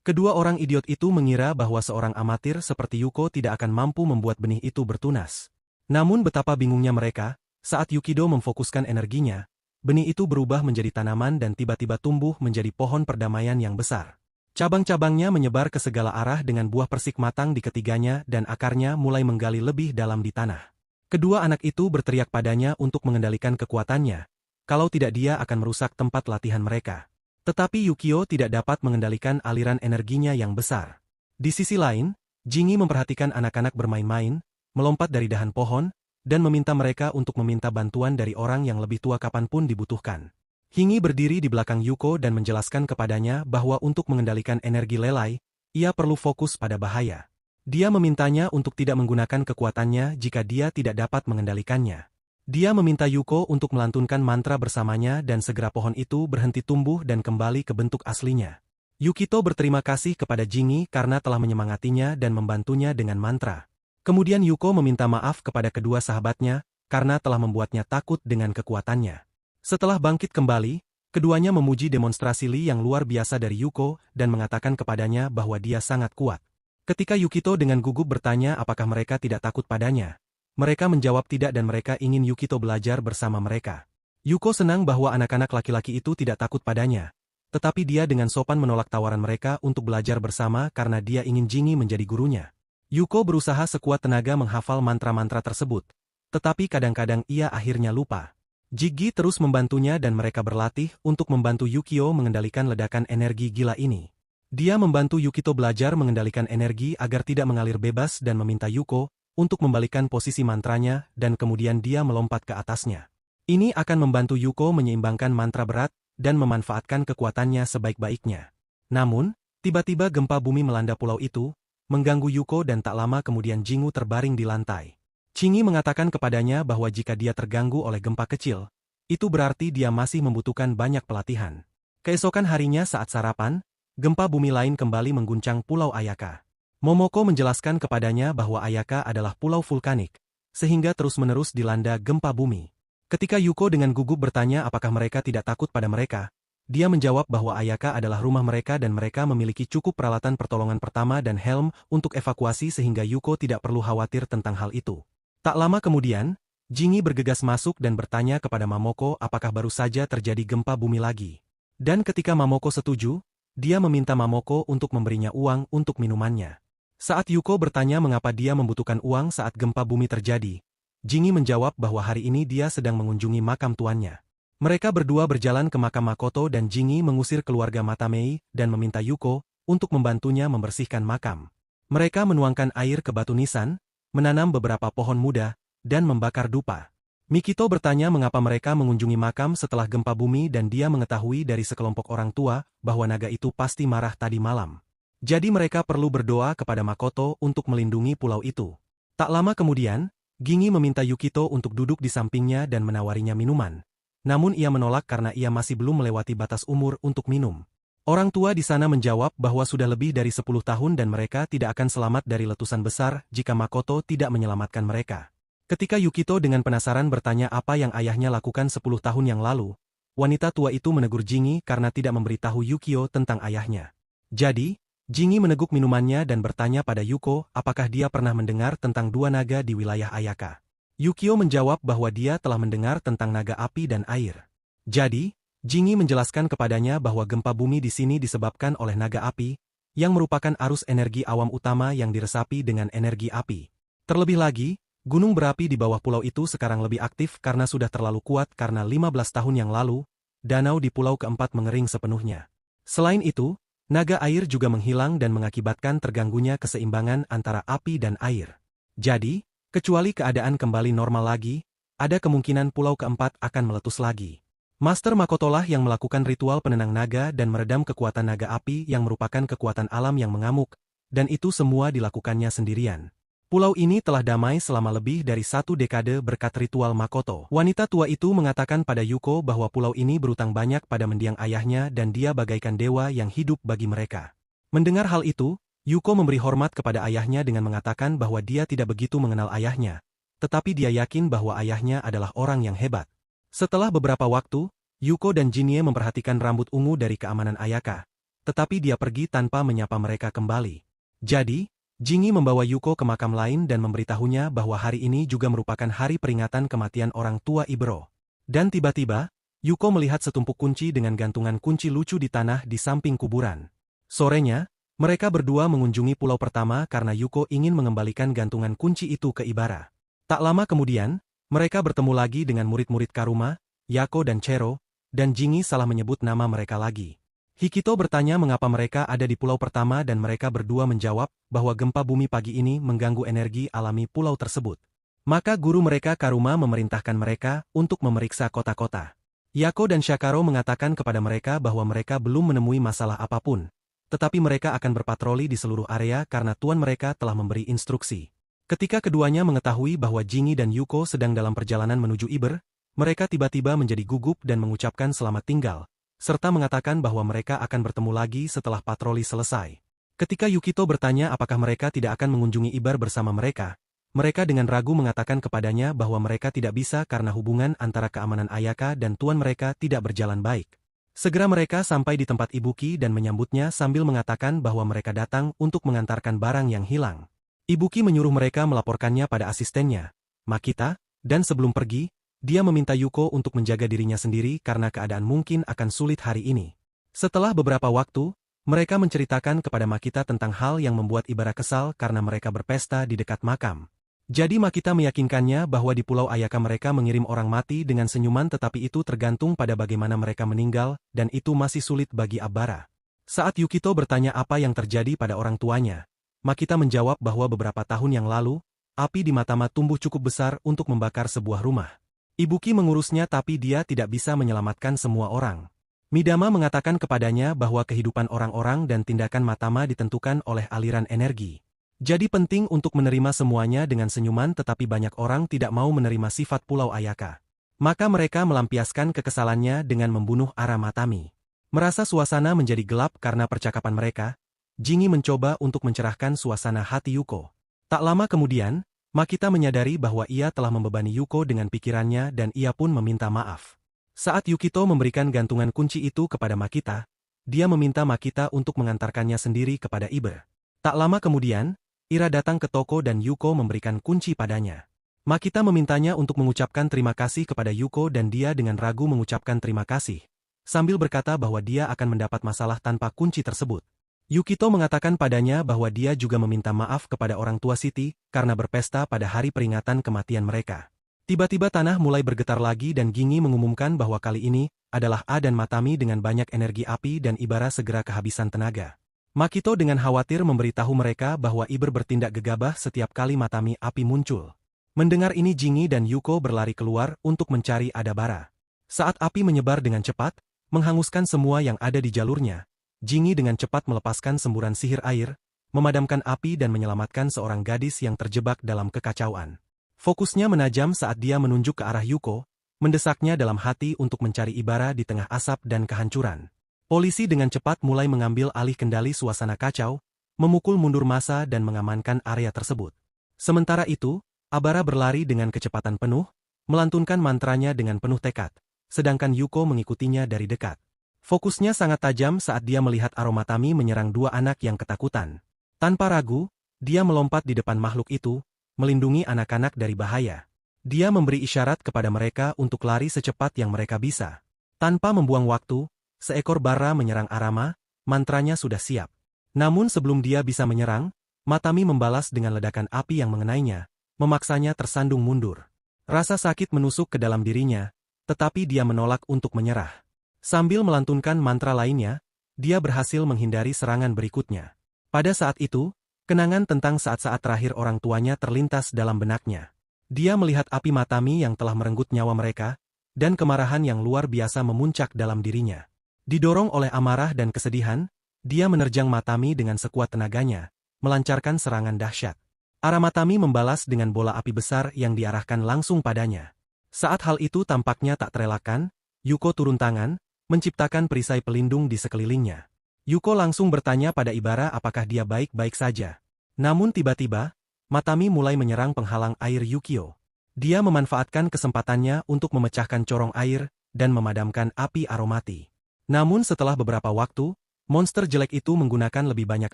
Speaker 1: Kedua orang idiot itu mengira bahwa seorang amatir seperti Yuko tidak akan mampu membuat benih itu bertunas. Namun betapa bingungnya mereka, saat Yukido memfokuskan energinya, benih itu berubah menjadi tanaman dan tiba-tiba tumbuh menjadi pohon perdamaian yang besar. Cabang-cabangnya menyebar ke segala arah dengan buah persik matang di ketiganya dan akarnya mulai menggali lebih dalam di tanah. Kedua anak itu berteriak padanya untuk mengendalikan kekuatannya, kalau tidak dia akan merusak tempat latihan mereka. Tetapi Yukio tidak dapat mengendalikan aliran energinya yang besar. Di sisi lain, Jingi memperhatikan anak-anak bermain-main, melompat dari dahan pohon, dan meminta mereka untuk meminta bantuan dari orang yang lebih tua kapanpun dibutuhkan. Hingi berdiri di belakang Yuko dan menjelaskan kepadanya bahwa untuk mengendalikan energi lelai, ia perlu fokus pada bahaya. Dia memintanya untuk tidak menggunakan kekuatannya jika dia tidak dapat mengendalikannya. Dia meminta Yuko untuk melantunkan mantra bersamanya dan segera pohon itu berhenti tumbuh dan kembali ke bentuk aslinya. Yukito berterima kasih kepada Jingi karena telah menyemangatinya dan membantunya dengan mantra. Kemudian Yuko meminta maaf kepada kedua sahabatnya karena telah membuatnya takut dengan kekuatannya. Setelah bangkit kembali, keduanya memuji demonstrasi Li yang luar biasa dari Yuko dan mengatakan kepadanya bahwa dia sangat kuat. Ketika Yukito dengan gugup bertanya apakah mereka tidak takut padanya, mereka menjawab tidak dan mereka ingin Yukito belajar bersama mereka. Yuko senang bahwa anak-anak laki-laki itu tidak takut padanya, tetapi dia dengan sopan menolak tawaran mereka untuk belajar bersama karena dia ingin Jingi menjadi gurunya. Yuko berusaha sekuat tenaga menghafal mantra-mantra tersebut, tetapi kadang-kadang ia akhirnya lupa. Jiggy terus membantunya dan mereka berlatih untuk membantu Yukio mengendalikan ledakan energi gila ini. Dia membantu Yukito belajar mengendalikan energi agar tidak mengalir bebas dan meminta Yuko untuk membalikan posisi mantranya dan kemudian dia melompat ke atasnya. Ini akan membantu Yuko menyeimbangkan mantra berat dan memanfaatkan kekuatannya sebaik-baiknya. Namun, tiba-tiba gempa bumi melanda pulau itu, mengganggu Yuko dan tak lama kemudian Jingu terbaring di lantai. Chingy mengatakan kepadanya bahwa jika dia terganggu oleh gempa kecil, itu berarti dia masih membutuhkan banyak pelatihan. Keesokan harinya saat sarapan, gempa bumi lain kembali mengguncang Pulau Ayaka. Momoko menjelaskan kepadanya bahwa Ayaka adalah pulau vulkanik, sehingga terus-menerus dilanda gempa bumi. Ketika Yuko dengan gugup bertanya apakah mereka tidak takut pada mereka, dia menjawab bahwa Ayaka adalah rumah mereka dan mereka memiliki cukup peralatan pertolongan pertama dan helm untuk evakuasi sehingga Yuko tidak perlu khawatir tentang hal itu. Tak lama kemudian, Jingi bergegas masuk dan bertanya kepada Momoko apakah baru saja terjadi gempa bumi lagi. Dan ketika Momoko setuju, dia meminta Momoko untuk memberinya uang untuk minumannya. Saat Yuko bertanya mengapa dia membutuhkan uang saat gempa bumi terjadi, Jingi menjawab bahwa hari ini dia sedang mengunjungi makam tuannya. Mereka berdua berjalan ke makam Makoto dan Jingi mengusir keluarga Matamei dan meminta Yuko untuk membantunya membersihkan makam. Mereka menuangkan air ke batu nisan, menanam beberapa pohon muda, dan membakar dupa. Mikito bertanya mengapa mereka mengunjungi makam setelah gempa bumi dan dia mengetahui dari sekelompok orang tua bahwa naga itu pasti marah tadi malam. Jadi mereka perlu berdoa kepada Makoto untuk melindungi pulau itu. Tak lama kemudian, Gingi meminta Yukito untuk duduk di sampingnya dan menawarinya minuman. Namun ia menolak karena ia masih belum melewati batas umur untuk minum. Orang tua di sana menjawab bahwa sudah lebih dari 10 tahun dan mereka tidak akan selamat dari letusan besar jika Makoto tidak menyelamatkan mereka. Ketika Yukito dengan penasaran bertanya apa yang ayahnya lakukan 10 tahun yang lalu, wanita tua itu menegur Jingi karena tidak memberitahu Yukio tentang ayahnya. Jadi, Jingi meneguk minumannya dan bertanya pada Yuko apakah dia pernah mendengar tentang dua naga di wilayah Ayaka. Yukio menjawab bahwa dia telah mendengar tentang naga api dan air. Jadi, Jingi menjelaskan kepadanya bahwa gempa bumi di sini disebabkan oleh naga api, yang merupakan arus energi awam utama yang diresapi dengan energi api. Terlebih lagi, gunung berapi di bawah pulau itu sekarang lebih aktif karena sudah terlalu kuat karena 15 tahun yang lalu, danau di pulau keempat mengering sepenuhnya. Selain itu, naga air juga menghilang dan mengakibatkan terganggunya keseimbangan antara api dan air. Jadi, kecuali keadaan kembali normal lagi, ada kemungkinan pulau keempat akan meletus lagi. Master Makoto lah yang melakukan ritual penenang naga dan meredam kekuatan naga api yang merupakan kekuatan alam yang mengamuk, dan itu semua dilakukannya sendirian. Pulau ini telah damai selama lebih dari 1 dekade berkat ritual Makoto. Wanita tua itu mengatakan pada Yuko bahwa pulau ini berutang banyak pada mendiang ayahnya dan dia bagaikan dewa yang hidup bagi mereka. Mendengar hal itu, Yuko memberi hormat kepada ayahnya dengan mengatakan bahwa dia tidak begitu mengenal ayahnya, tetapi dia yakin bahwa ayahnya adalah orang yang hebat. Setelah beberapa waktu, Yuko dan Jinie memperhatikan rambut ungu dari keamanan Ayaka, tetapi dia pergi tanpa menyapa mereka kembali. Jadi, Jingi membawa Yuko ke makam lain dan memberitahunya bahwa hari ini juga merupakan hari peringatan kematian orang tua Ibro. Dan tiba-tiba, Yuko melihat setumpuk kunci dengan gantungan kunci lucu di tanah di samping kuburan. Sorenya, mereka berdua mengunjungi pulau pertama karena Yuko ingin mengembalikan gantungan kunci itu ke Ibara. Tak lama kemudian, mereka bertemu lagi dengan murid-murid Karuma, Yako dan Chero, dan Jingi salah menyebut nama mereka lagi. Hikito bertanya mengapa mereka ada di pulau pertama dan mereka berdua menjawab bahwa gempa bumi pagi ini mengganggu energi alami pulau tersebut. Maka guru mereka Karuma memerintahkan mereka untuk memeriksa kota-kota. Yako dan Shakaro mengatakan kepada mereka bahwa mereka belum menemui masalah apapun, tetapi mereka akan berpatroli di seluruh area karena tuan mereka telah memberi instruksi. Ketika keduanya mengetahui bahwa Jingi dan Yuko sedang dalam perjalanan menuju Iber, mereka tiba-tiba menjadi gugup dan mengucapkan selamat tinggal, serta mengatakan bahwa mereka akan bertemu lagi setelah patroli selesai. Ketika Yukito bertanya apakah mereka tidak akan mengunjungi Ibar bersama mereka, mereka dengan ragu mengatakan kepadanya bahwa mereka tidak bisa karena hubungan antara keamanan Ayaka dan tuan mereka tidak berjalan baik. Segera mereka sampai di tempat Ibuki dan menyambutnya sambil mengatakan bahwa mereka datang untuk mengantarkan barang yang hilang. Ibuki menyuruh mereka melaporkannya pada asistennya, Makita, dan sebelum pergi, dia meminta Yuko untuk menjaga dirinya sendiri karena keadaan mungkin akan sulit hari ini. Setelah beberapa waktu, mereka menceritakan kepada Makita tentang hal yang membuat Ibara kesal karena mereka berpesta di dekat makam. Jadi Makita meyakinkannya bahwa di Pulau Ayaka mereka mengirim orang mati dengan senyuman tetapi itu tergantung pada bagaimana mereka meninggal dan itu masih sulit bagi Abara. Saat Yukito bertanya apa yang terjadi pada orang tuanya, Makita menjawab bahwa beberapa tahun yang lalu, api di Matama tumbuh cukup besar untuk membakar sebuah rumah. Ibuki mengurusnya tapi dia tidak bisa menyelamatkan semua orang. Midama mengatakan kepadanya bahwa kehidupan orang-orang dan tindakan Matama ditentukan oleh aliran energi. Jadi penting untuk menerima semuanya dengan senyuman tetapi banyak orang tidak mau menerima sifat Pulau Ayaka. Maka mereka melampiaskan kekesalannya dengan membunuh Ara Matami. Merasa suasana menjadi gelap karena percakapan mereka, Jingi mencoba untuk mencerahkan suasana hati Yuko. Tak lama kemudian, Makita menyadari bahwa ia telah membebani Yuko dengan pikirannya dan ia pun meminta maaf. Saat Yukito memberikan gantungan kunci itu kepada Makita, dia meminta Makita untuk mengantarkannya sendiri kepada Iber. Tak lama kemudian, Ira datang ke toko dan Yuko memberikan kunci padanya. Makita memintanya untuk mengucapkan terima kasih kepada Yuko dan dia dengan ragu mengucapkan terima kasih, sambil berkata bahwa dia akan mendapat masalah tanpa kunci tersebut. Yukito mengatakan padanya bahwa dia juga meminta maaf kepada orang tua Siti karena berpesta pada hari peringatan kematian mereka. Tiba-tiba tanah mulai bergetar lagi dan Gingi mengumumkan bahwa kali ini adalah A dan Matami dengan banyak energi api dan Ibara segera kehabisan tenaga. Makito dengan khawatir memberitahu mereka bahwa Iber bertindak gegabah setiap kali Matami api muncul. Mendengar ini Jingi dan Yuko berlari keluar untuk mencari Adabara. Saat api menyebar dengan cepat, menghanguskan semua yang ada di jalurnya, Jingi dengan cepat melepaskan semburan sihir air, memadamkan api dan menyelamatkan seorang gadis yang terjebak dalam kekacauan. Fokusnya menajam saat dia menunjuk ke arah Yuko, mendesaknya dalam hati untuk mencari Ibara di tengah asap dan kehancuran. Polisi dengan cepat mulai mengambil alih kendali suasana kacau, memukul mundur massa dan mengamankan area tersebut. Sementara itu, Abara berlari dengan kecepatan penuh, melantunkan mantranya dengan penuh tekad, sedangkan Yuko mengikutinya dari dekat. Fokusnya sangat tajam saat dia melihat Aromatami menyerang dua anak yang ketakutan. Tanpa ragu, dia melompat di depan makhluk itu, melindungi anak-anak dari bahaya. Dia memberi isyarat kepada mereka untuk lari secepat yang mereka bisa. Tanpa membuang waktu, seekor bara menyerang Arama, mantranya sudah siap. Namun sebelum dia bisa menyerang, Matami membalas dengan ledakan api yang mengenainya, memaksanya tersandung mundur. Rasa sakit menusuk ke dalam dirinya, tetapi dia menolak untuk menyerah. Sambil melantunkan mantra lainnya, dia berhasil menghindari serangan berikutnya. Pada saat itu, kenangan tentang saat-saat terakhir orang tuanya terlintas dalam benaknya. Dia melihat api Matami yang telah merenggut nyawa mereka, dan kemarahan yang luar biasa memuncak dalam dirinya. Didorong oleh amarah dan kesedihan, dia menerjang Matami dengan sekuat tenaganya, melancarkan serangan dahsyat. Aramatami membalas dengan bola api besar yang diarahkan langsung padanya. Saat hal itu tampaknya tak terelakkan, Yuko turun tangan, menciptakan perisai pelindung di sekelilingnya. Yuko langsung bertanya pada Ibara apakah dia baik-baik saja. Namun tiba-tiba, Matami mulai menyerang penghalang air Yukio. Dia memanfaatkan kesempatannya untuk memecahkan corong air dan memadamkan api Aromati. Namun setelah beberapa waktu, Monster jelek itu menggunakan lebih banyak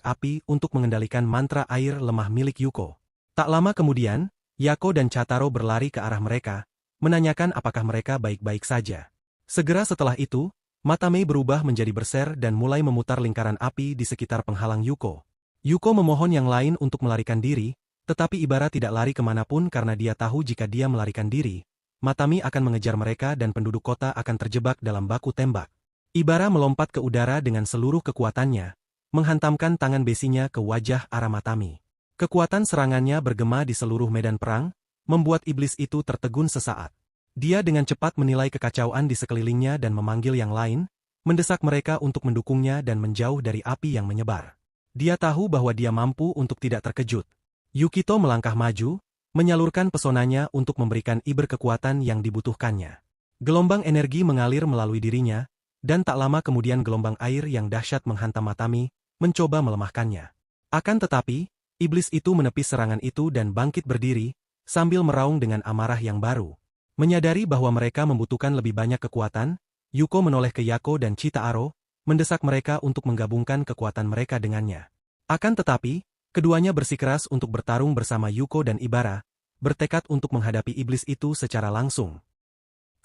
Speaker 1: api untuk mengendalikan mantra air lemah milik Yuko. Tak lama kemudian, Yako dan Chataro berlari ke arah mereka, menanyakan apakah mereka baik-baik saja. Segera setelah itu, mata Mei berubah menjadi berser dan mulai memutar lingkaran api di sekitar penghalang Yuko. Yuko memohon yang lain untuk melarikan diri, tetapi Ibara tidak lari kemanapun karena dia tahu jika dia melarikan diri, Matami akan mengejar mereka dan penduduk kota akan terjebak dalam baku tembak. Ibara melompat ke udara dengan seluruh kekuatannya, menghantamkan tangan besinya ke wajah arah Matami. Kekuatan serangannya bergema di seluruh medan perang, membuat iblis itu tertegun sesaat. Dia dengan cepat menilai kekacauan di sekelilingnya dan memanggil yang lain, mendesak mereka untuk mendukungnya dan menjauh dari api yang menyebar. Dia tahu bahwa dia mampu untuk tidak terkejut. Yukito melangkah maju, menyalurkan pesonanya untuk memberikan Iber kekuatan yang dibutuhkannya. Gelombang energi mengalir melalui dirinya, dan tak lama kemudian gelombang air yang dahsyat menghantam Matami, mencoba melemahkannya. Akan tetapi, iblis itu menepis serangan itu dan bangkit berdiri, sambil meraung dengan amarah yang baru. Menyadari bahwa mereka membutuhkan lebih banyak kekuatan, Yuko menoleh ke Yako dan Chitaro, mendesak mereka untuk menggabungkan kekuatan mereka dengannya. Akan tetapi, keduanya bersikeras untuk bertarung bersama Yuko dan Ibara, bertekad untuk menghadapi iblis itu secara langsung.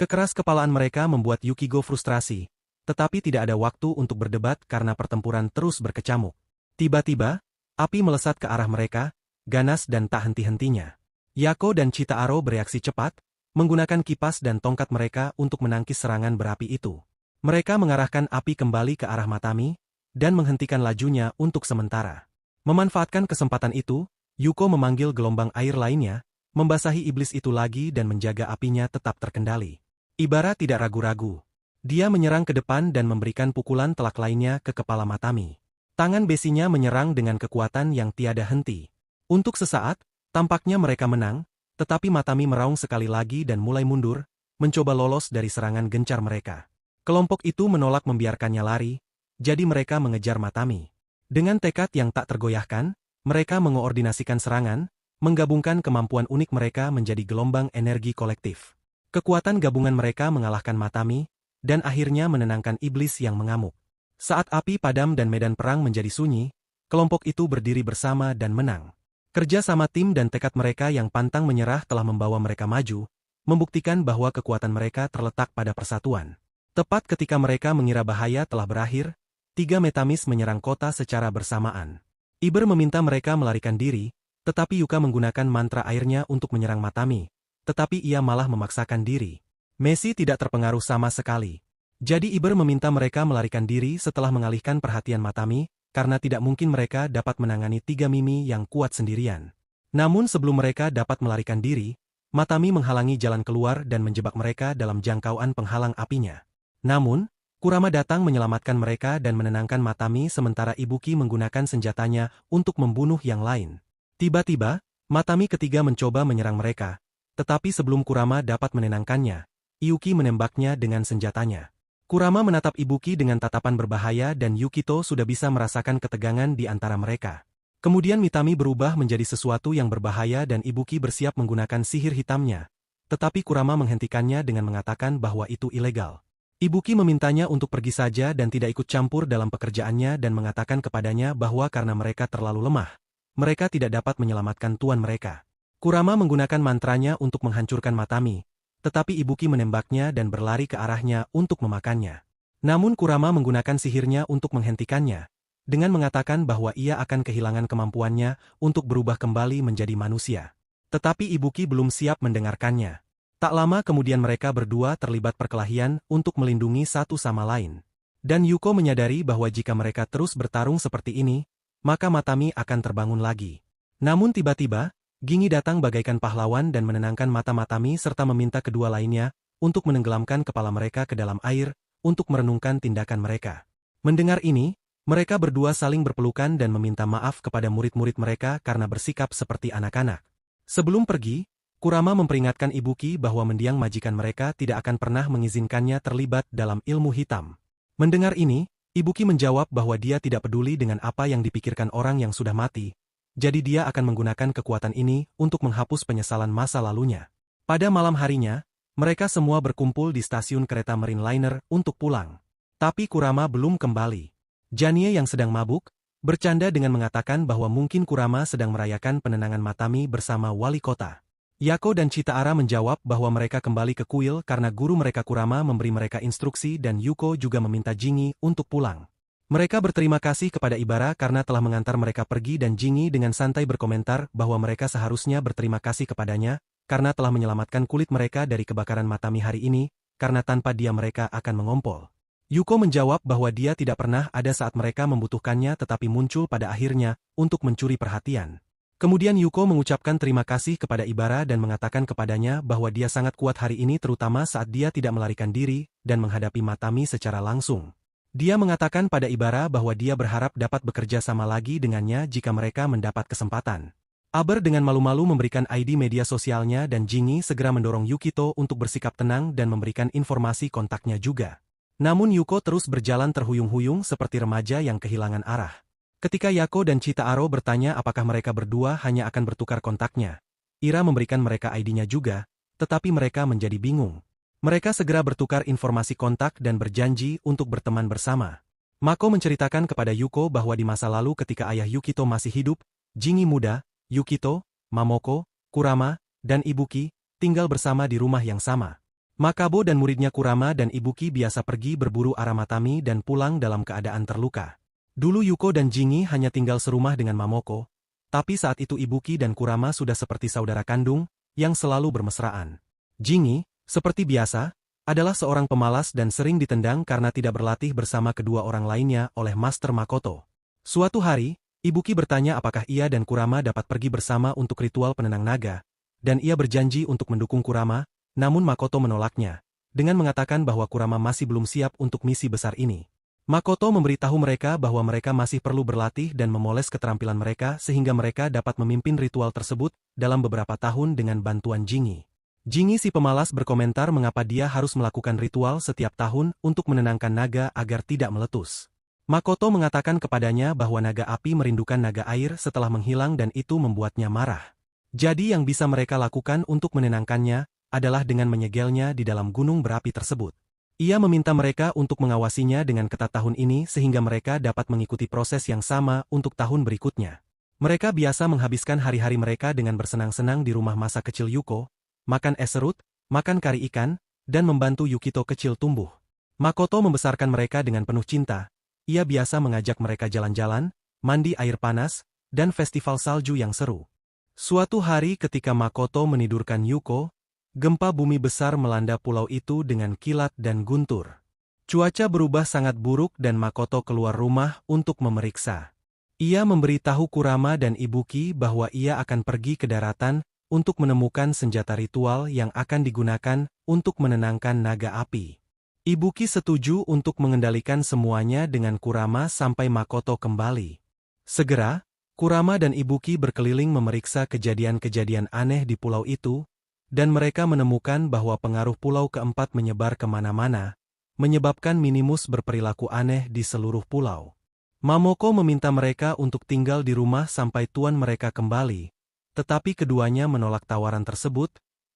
Speaker 1: Kekeras kepalaan mereka membuat Yukigo frustrasi, tetapi tidak ada waktu untuk berdebat karena pertempuran terus berkecamuk. Tiba-tiba, api melesat ke arah mereka, ganas dan tak henti-hentinya. Yako dan Chitaro bereaksi cepat, menggunakan kipas dan tongkat mereka untuk menangkis serangan berapi itu. Mereka mengarahkan api kembali ke arah Matami, dan menghentikan lajunya untuk sementara. Memanfaatkan kesempatan itu, Yuko memanggil gelombang air lainnya, membasahi iblis itu lagi dan menjaga apinya tetap terkendali. Ibara tidak ragu-ragu. Dia menyerang ke depan dan memberikan pukulan telak lainnya ke kepala Matami. Tangan besinya menyerang dengan kekuatan yang tiada henti. Untuk sesaat, tampaknya mereka menang, tetapi Matami meraung sekali lagi dan mulai mundur, mencoba lolos dari serangan gencar mereka. Kelompok itu menolak membiarkannya lari, jadi mereka mengejar Matami. Dengan tekad yang tak tergoyahkan, mereka mengoordinasikan serangan, menggabungkan kemampuan unik mereka menjadi gelombang energi kolektif. Kekuatan gabungan mereka mengalahkan Matami, dan akhirnya menenangkan iblis yang mengamuk. Saat api padam dan medan perang menjadi sunyi, kelompok itu berdiri bersama dan menang. Kerja sama tim dan tekad mereka yang pantang menyerah telah membawa mereka maju, membuktikan bahwa kekuatan mereka terletak pada persatuan. Tepat ketika mereka mengira bahaya telah berakhir, 3 Metamis menyerang kota secara bersamaan. Iber meminta mereka melarikan diri, tetapi Yuka menggunakan mantra airnya untuk menyerang Matami, tetapi ia malah memaksakan diri. Messi tidak terpengaruh sama sekali. Jadi Iber meminta mereka melarikan diri setelah mengalihkan perhatian Matami, karena tidak mungkin mereka dapat menangani 3 Mimi yang kuat sendirian. Namun sebelum mereka dapat melarikan diri, Matami menghalangi jalan keluar dan menjebak mereka dalam jangkauan penghalang apinya. Namun, Kurama datang menyelamatkan mereka dan menenangkan Matami sementara Ibuki menggunakan senjatanya untuk membunuh yang lain. Tiba-tiba, Matami ketiga mencoba menyerang mereka, tetapi sebelum Kurama dapat menenangkannya, Yuki menembaknya dengan senjatanya. Kurama menatap Ibuki dengan tatapan berbahaya dan Yukito sudah bisa merasakan ketegangan di antara mereka. Kemudian Mitami berubah menjadi sesuatu yang berbahaya dan Ibuki bersiap menggunakan sihir hitamnya. Tetapi Kurama menghentikannya dengan mengatakan bahwa itu ilegal. Ibuki memintanya untuk pergi saja dan tidak ikut campur dalam pekerjaannya dan mengatakan kepadanya bahwa karena mereka terlalu lemah, mereka tidak dapat menyelamatkan tuan mereka. Kurama menggunakan mantranya untuk menghancurkan Matami, tetapi Ibuki menembaknya dan berlari ke arahnya untuk memakannya. Namun Kurama menggunakan sihirnya untuk menghentikannya, dengan mengatakan bahwa ia akan kehilangan kemampuannya untuk berubah kembali menjadi manusia. Tetapi Ibuki belum siap mendengarkannya. Tak lama kemudian mereka berdua terlibat perkelahian untuk melindungi satu sama lain. Dan Yuko menyadari bahwa jika mereka terus bertarung seperti ini, maka Matami akan terbangun lagi. Namun tiba-tiba, Gingi datang bagaikan pahlawan dan menenangkan mata Matami serta meminta kedua lainnya untuk menenggelamkan kepala mereka ke dalam air untuk merenungkan tindakan mereka. Mendengar ini, mereka berdua saling berpelukan dan meminta maaf kepada murid-murid mereka karena bersikap seperti anak-anak. Sebelum pergi, Kurama memperingatkan Ibuki bahwa mendiang majikan mereka tidak akan pernah mengizinkannya terlibat dalam ilmu hitam. Mendengar ini, Ibuki menjawab bahwa dia tidak peduli dengan apa yang dipikirkan orang yang sudah mati. Jadi dia akan menggunakan kekuatan ini untuk menghapus penyesalan masa lalunya. Pada malam harinya, mereka semua berkumpul di stasiun kereta Marine Liner untuk pulang. Tapi Kurama belum kembali. Janie yang sedang mabuk, bercanda dengan mengatakan bahwa mungkin Kurama sedang merayakan penenangan Matami bersama wali kota. Yako dan Chitaara menjawab bahwa mereka kembali ke kuil karena guru mereka Kurama memberi mereka instruksi dan Yuko juga meminta Jingi untuk pulang. Mereka berterima kasih kepada Ibara karena telah mengantar mereka pergi dan Jingi dengan santai berkomentar bahwa mereka seharusnya berterima kasih kepadanya karena telah menyelamatkan kulit mereka dari kebakaran Matami hari ini, karena tanpa dia mereka akan mengompol. Yuko menjawab bahwa dia tidak pernah ada saat mereka membutuhkannya tetapi muncul pada akhirnya untuk mencuri perhatian. Kemudian Yuko mengucapkan terima kasih kepada Ibara dan mengatakan kepadanya bahwa dia sangat kuat hari ini terutama saat dia tidak melarikan diri dan menghadapi Matami secara langsung. Dia mengatakan pada Ibara bahwa dia berharap dapat bekerja sama lagi dengannya jika mereka mendapat kesempatan. Aber dengan malu-malu memberikan ID media sosialnya dan Jingi segera mendorong Yukito untuk bersikap tenang dan memberikan informasi kontaknya juga. Namun Yuko terus berjalan terhuyung-huyung seperti remaja yang kehilangan arah. Ketika Yako dan Chitaaro bertanya apakah mereka berdua hanya akan bertukar kontaknya, Ira memberikan mereka ID-nya juga, tetapi mereka menjadi bingung. Mereka segera bertukar informasi kontak dan berjanji untuk berteman bersama. Mako menceritakan kepada Yuko bahwa di masa lalu ketika ayah Yukito masih hidup, Jingi muda, Yukito, Mamoko, Kurama, dan Ibuki tinggal bersama di rumah yang sama. Makabo dan muridnya Kurama dan Ibuki biasa pergi berburu arah Matami dan pulang dalam keadaan terluka. Dulu Yuko dan Jingi hanya tinggal serumah dengan Mamoko, tapi saat itu Ibuki dan Kurama sudah seperti saudara kandung, yang selalu bermesraan. Jingi, seperti biasa, adalah seorang pemalas dan sering ditendang karena tidak berlatih bersama kedua orang lainnya oleh Master Makoto. Suatu hari, Ibuki bertanya apakah ia dan Kurama dapat pergi bersama untuk ritual penenang naga, dan ia berjanji untuk mendukung Kurama, namun Makoto menolaknya, dengan mengatakan bahwa Kurama masih belum siap untuk misi besar ini. Makoto memberitahu mereka bahwa mereka masih perlu berlatih dan memoles keterampilan mereka sehingga mereka dapat memimpin ritual tersebut dalam beberapa tahun dengan bantuan Jingi. Jingi si pemalas berkomentar mengapa dia harus melakukan ritual setiap tahun untuk menenangkan naga agar tidak meletus. Makoto mengatakan kepadanya bahwa naga api merindukan naga air setelah menghilang dan itu membuatnya marah. Jadi yang bisa mereka lakukan untuk menenangkannya adalah dengan menyegelnya di dalam gunung berapi tersebut. Ia meminta mereka untuk mengawasinya dengan ketat tahun ini sehingga mereka dapat mengikuti proses yang sama untuk tahun berikutnya. Mereka biasa menghabiskan hari-hari mereka dengan bersenang-senang di rumah masa kecil Yuko, makan es serut, makan kari ikan, dan membantu Yukito kecil tumbuh. Makoto membesarkan mereka dengan penuh cinta. Ia biasa mengajak mereka jalan-jalan, mandi air panas, dan festival salju yang seru. Suatu hari ketika Makoto menidurkan Yuko, gempa bumi besar melanda pulau itu dengan kilat dan guntur. Cuaca berubah sangat buruk dan Makoto keluar rumah untuk memeriksa. Ia memberitahu Kurama dan Ibuki bahwa ia akan pergi ke daratan untuk menemukan senjata ritual yang akan digunakan untuk menenangkan naga api. Ibuki setuju untuk mengendalikan semuanya dengan Kurama sampai Makoto kembali. Segera, Kurama dan Ibuki berkeliling memeriksa kejadian-kejadian aneh di pulau itu, dan mereka menemukan bahwa pengaruh pulau keempat menyebar kemana-mana, menyebabkan Minimus berperilaku aneh di seluruh pulau. Mamoko meminta mereka untuk tinggal di rumah sampai tuan mereka kembali, tetapi keduanya menolak tawaran tersebut,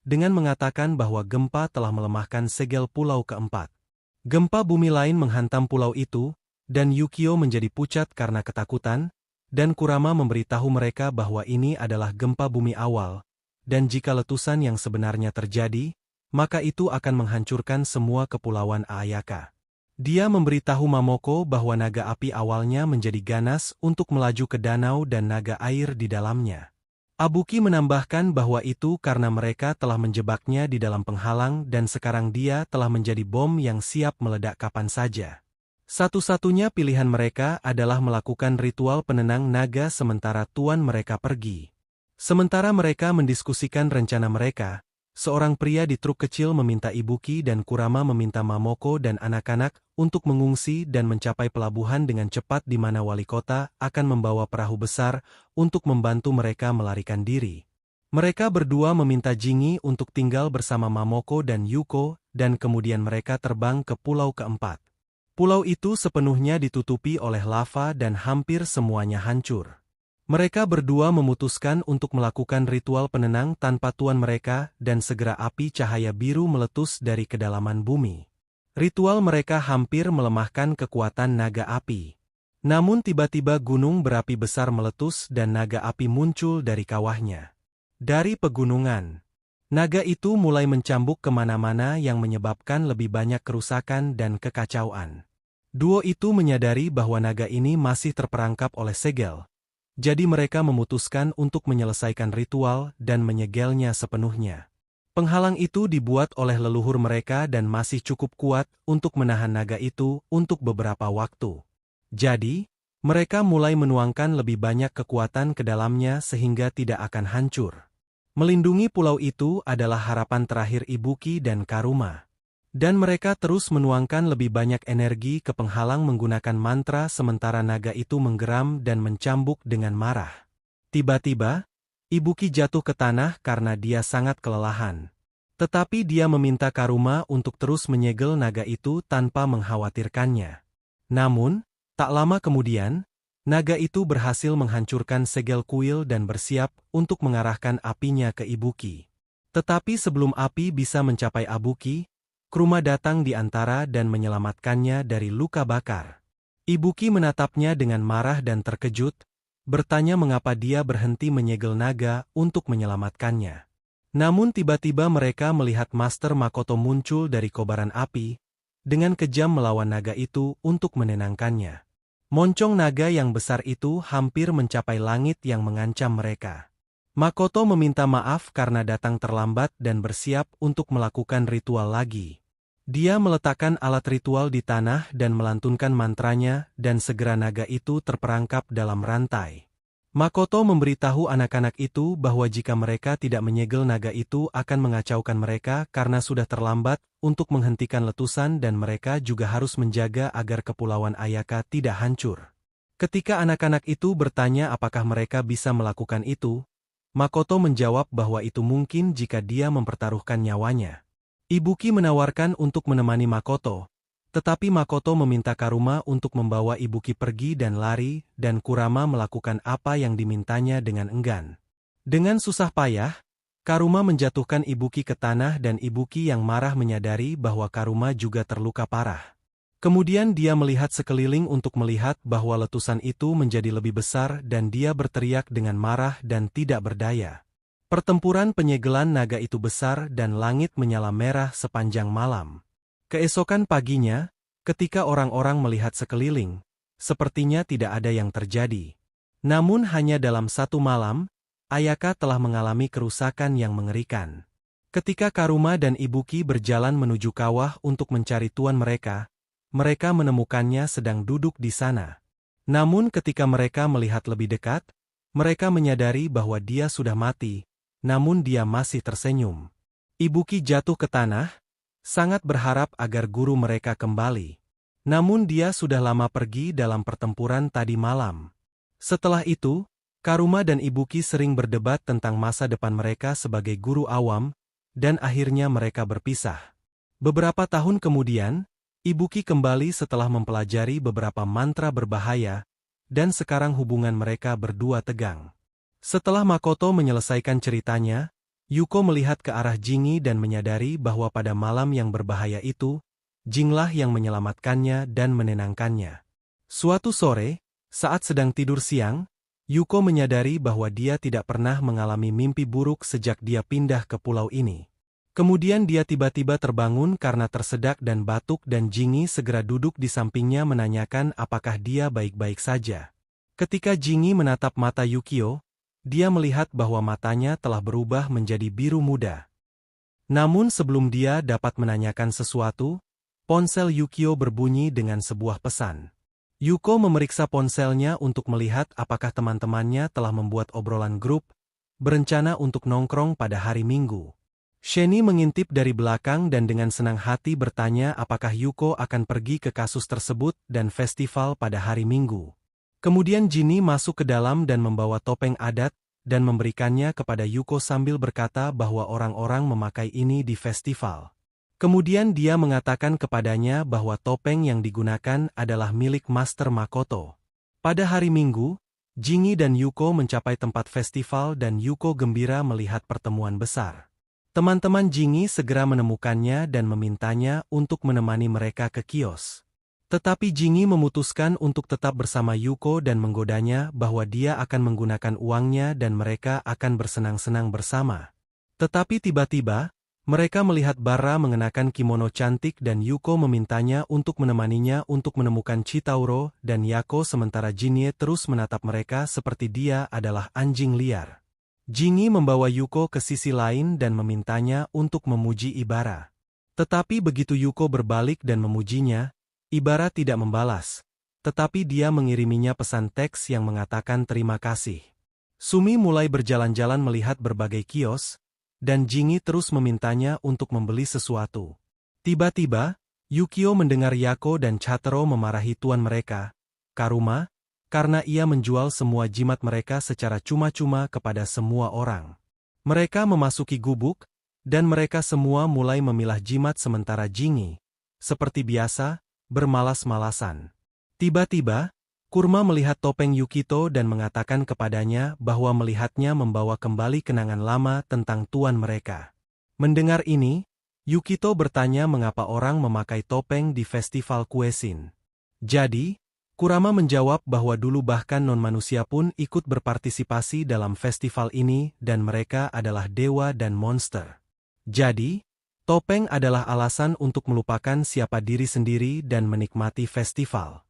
Speaker 1: dengan mengatakan bahwa gempa telah melemahkan segel pulau keempat. Gempa bumi lain menghantam pulau itu, dan Yukio menjadi pucat karena ketakutan, dan Kurama memberitahu mereka bahwa ini adalah gempa bumi awal, dan jika letusan yang sebenarnya terjadi, maka itu akan menghancurkan semua kepulauan Ayaka. Dia memberitahu Mamoko bahwa naga api awalnya menjadi ganas untuk melaju ke danau dan naga air di dalamnya. Abuki menambahkan bahwa itu karena mereka telah menjebaknya di dalam penghalang dan sekarang dia telah menjadi bom yang siap meledak kapan saja. Satu-satunya pilihan mereka adalah melakukan ritual penenang naga sementara tuan mereka pergi. Sementara mereka mendiskusikan rencana mereka, seorang pria di truk kecil meminta Ibuki dan Kurama meminta Mamoko dan anak-anak untuk mengungsi dan mencapai pelabuhan dengan cepat di mana wali kota akan membawa perahu besar untuk membantu mereka melarikan diri. Mereka berdua meminta Jingi untuk tinggal bersama Mamoko dan Yuko dan kemudian mereka terbang ke pulau keempat. Pulau itu sepenuhnya ditutupi oleh lava dan hampir semuanya hancur. Mereka berdua memutuskan untuk melakukan ritual penenang tanpa tuan mereka dan segera api cahaya biru meletus dari kedalaman bumi. Ritual mereka hampir melemahkan kekuatan naga api. Namun tiba-tiba gunung berapi besar meletus dan naga api muncul dari kawahnya. Dari pegunungan, naga itu mulai mencambuk kemana-mana yang menyebabkan lebih banyak kerusakan dan kekacauan. Duo itu menyadari bahwa naga ini masih terperangkap oleh segel. Jadi mereka memutuskan untuk menyelesaikan ritual dan menyegelnya sepenuhnya. Penghalang itu dibuat oleh leluhur mereka dan masih cukup kuat untuk menahan naga itu untuk beberapa waktu. Jadi, mereka mulai menuangkan lebih banyak kekuatan ke dalamnya sehingga tidak akan hancur. Melindungi pulau itu adalah harapan terakhir Ibuki dan Karuma. Dan mereka terus menuangkan lebih banyak energi ke penghalang menggunakan mantra sementara naga itu menggeram dan mencambuk dengan marah. Tiba-tiba, Ibuki jatuh ke tanah karena dia sangat kelelahan. Tetapi dia meminta Karuma untuk terus menyegel naga itu tanpa mengkhawatirkannya. Namun, tak lama kemudian, naga itu berhasil menghancurkan segel kuil dan bersiap untuk mengarahkan apinya ke Ibuki. Tetapi sebelum api bisa mencapai Ibuki, Karuma datang di antara dan menyelamatkannya dari luka bakar. Ibuki menatapnya dengan marah dan terkejut, bertanya mengapa dia berhenti menyegel naga untuk menyelamatkannya. Namun tiba-tiba mereka melihat Master Makoto muncul dari kobaran api, dengan kejam melawan naga itu untuk menenangkannya. Moncong naga yang besar itu hampir mencapai langit yang mengancam mereka. Makoto meminta maaf karena datang terlambat dan bersiap untuk melakukan ritual lagi. Dia meletakkan alat ritual di tanah dan melantunkan mantranya dan segera naga itu terperangkap dalam rantai. Makoto memberitahu anak-anak itu bahwa jika mereka tidak menyegel naga itu akan mengacaukan mereka karena sudah terlambat untuk menghentikan letusan dan mereka juga harus menjaga agar kepulauan Ayaka tidak hancur. Ketika anak-anak itu bertanya apakah mereka bisa melakukan itu, Makoto menjawab bahwa itu mungkin jika dia mempertaruhkan nyawanya. Ibuki menawarkan untuk menemani Makoto, tetapi Makoto meminta Karuma untuk membawa Ibuki pergi dan lari, dan Kurama melakukan apa yang dimintanya dengan enggan. Dengan susah payah, Karuma menjatuhkan Ibuki ke tanah dan Ibuki yang marah menyadari bahwa Karuma juga terluka parah. Kemudian dia melihat sekeliling untuk melihat bahwa letusan itu menjadi lebih besar dan dia berteriak dengan marah dan tidak berdaya. Pertempuran penyegelan naga itu besar dan langit menyala merah sepanjang malam. Keesokan paginya, ketika orang-orang melihat sekeliling, sepertinya tidak ada yang terjadi. Namun hanya dalam satu malam, Ayaka telah mengalami kerusakan yang mengerikan. Ketika Karuma dan Ibuki berjalan menuju kawah untuk mencari tuan mereka menemukannya sedang duduk di sana. Namun ketika mereka melihat lebih dekat, mereka menyadari bahwa dia sudah mati. Namun dia masih tersenyum. Ibuki jatuh ke tanah, sangat berharap agar guru mereka kembali. Namun dia sudah lama pergi dalam pertempuran tadi malam. Setelah itu, Karuma dan Ibuki sering berdebat tentang masa depan mereka sebagai guru awam, dan akhirnya mereka berpisah. Beberapa tahun kemudian, Ibuki kembali setelah mempelajari beberapa mantra berbahaya, dan sekarang hubungan mereka berdua tegang. Setelah Makoto menyelesaikan ceritanya, Yuko melihat ke arah Jingi dan menyadari bahwa pada malam yang berbahaya itu, Jinglah yang menyelamatkannya dan menenangkannya. Suatu sore, saat sedang tidur siang, Yuko menyadari bahwa dia tidak pernah mengalami mimpi buruk sejak dia pindah ke pulau ini. Kemudian dia tiba-tiba terbangun karena tersedak dan batuk dan Jingi segera duduk di sampingnya menanyakan apakah dia baik-baik saja. Ketika Jingi menatap mata Yukio, dia melihat bahwa matanya telah berubah menjadi biru muda. Namun sebelum dia dapat menanyakan sesuatu, ponsel Yukio berbunyi dengan sebuah pesan. Yuko memeriksa ponselnya untuk melihat apakah teman-temannya telah membuat obrolan grup, berencana untuk nongkrong pada hari Minggu. Sheni mengintip dari belakang dan dengan senang hati bertanya apakah Yuko akan pergi ke kasus tersebut dan festival pada hari Minggu. Kemudian Jinny masuk ke dalam dan membawa topeng adat, dan memberikannya kepada Yuko sambil berkata bahwa orang-orang memakai ini di festival. Kemudian dia mengatakan kepadanya bahwa topeng yang digunakan adalah milik Master Makoto. Pada hari Minggu, Jinny dan Yuko mencapai tempat festival dan Yuko gembira melihat pertemuan besar. Teman-teman Jinny segera menemukannya dan memintanya untuk menemani mereka ke kios. Tetapi Jingi memutuskan untuk tetap bersama Yuko dan menggodanya bahwa dia akan menggunakan uangnya dan mereka akan bersenang-senang bersama. Tetapi tiba-tiba, mereka melihat Bara mengenakan kimono cantik dan Yuko memintanya untuk menemaninya untuk menemukan Chitauro dan Yako sementara Jinye terus menatap mereka seperti dia adalah anjing liar. Jingi membawa Yuko ke sisi lain dan memintanya untuk memuji Ibara. Tetapi begitu Yuko berbalik dan memujinya, Ibara tidak membalas, tetapi dia mengiriminya pesan teks yang mengatakan terima kasih. Sumi mulai berjalan-jalan melihat berbagai kios, dan Jingi terus memintanya untuk membeli sesuatu. Tiba-tiba, Yukio mendengar Yako dan Chatero memarahi tuan mereka, Karuma, karena ia menjual semua jimat mereka secara cuma-cuma kepada semua orang. Mereka memasuki gubuk, dan mereka semua mulai memilah jimat sementara Jingi, seperti biasa, bermalas-malasan. Tiba-tiba, Kurma melihat topeng Yukito dan mengatakan kepadanya bahwa melihatnya membawa kembali kenangan lama tentang tuan mereka. Mendengar ini, Yukito bertanya mengapa orang memakai topeng di festival Kuesin. Jadi, Kurama menjawab bahwa dulu bahkan non-manusia pun ikut berpartisipasi dalam festival ini dan mereka adalah dewa dan monster. Jadi, topeng adalah alasan untuk melupakan siapa diri sendiri dan menikmati festival.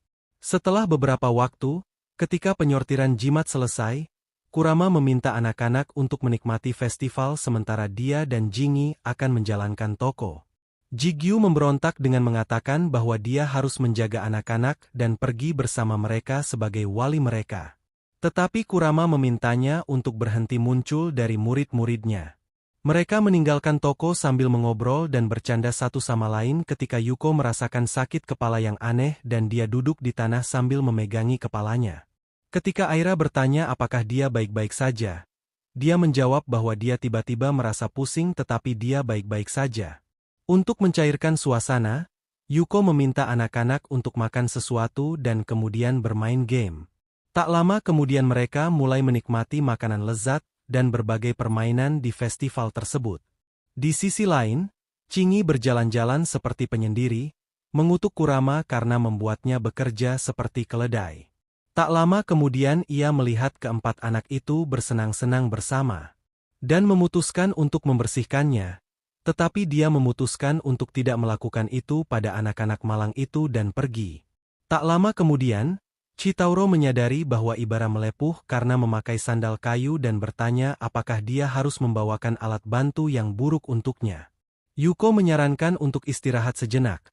Speaker 1: Setelah beberapa waktu, ketika penyortiran jimat selesai, Kurama meminta anak-anak untuk menikmati festival sementara dia dan Jingi akan menjalankan toko. Jigyu memberontak dengan mengatakan bahwa dia harus menjaga anak-anak dan pergi bersama mereka sebagai wali mereka. Tetapi Kurama memintanya untuk berhenti muncul dari murid-muridnya. Mereka meninggalkan toko sambil mengobrol dan bercanda satu sama lain ketika Yuko merasakan sakit kepala yang aneh dan dia duduk di tanah sambil memegangi kepalanya. Ketika Aira bertanya apakah dia baik-baik saja, dia menjawab bahwa dia tiba-tiba merasa pusing tetapi dia baik-baik saja. Untuk mencairkan suasana, Yuko meminta anak-anak untuk makan sesuatu dan kemudian bermain game. Tak lama kemudian mereka mulai menikmati makanan lezat dan berbagai permainan di festival tersebut. Di sisi lain, Chingy berjalan-jalan seperti penyendiri, mengutuk Kurama karena membuatnya bekerja seperti keledai. Tak lama kemudian ia melihat keempat anak itu bersenang-senang bersama, dan memutuskan untuk membersihkannya, tetapi dia memutuskan untuk tidak melakukan itu pada anak-anak malang itu dan pergi. Tak lama kemudian, Chitauro menyadari bahwa Ibara melepuh karena memakai sandal kayu dan bertanya apakah dia harus membawakan alat bantu yang buruk untuknya. Yuko menyarankan untuk istirahat sejenak,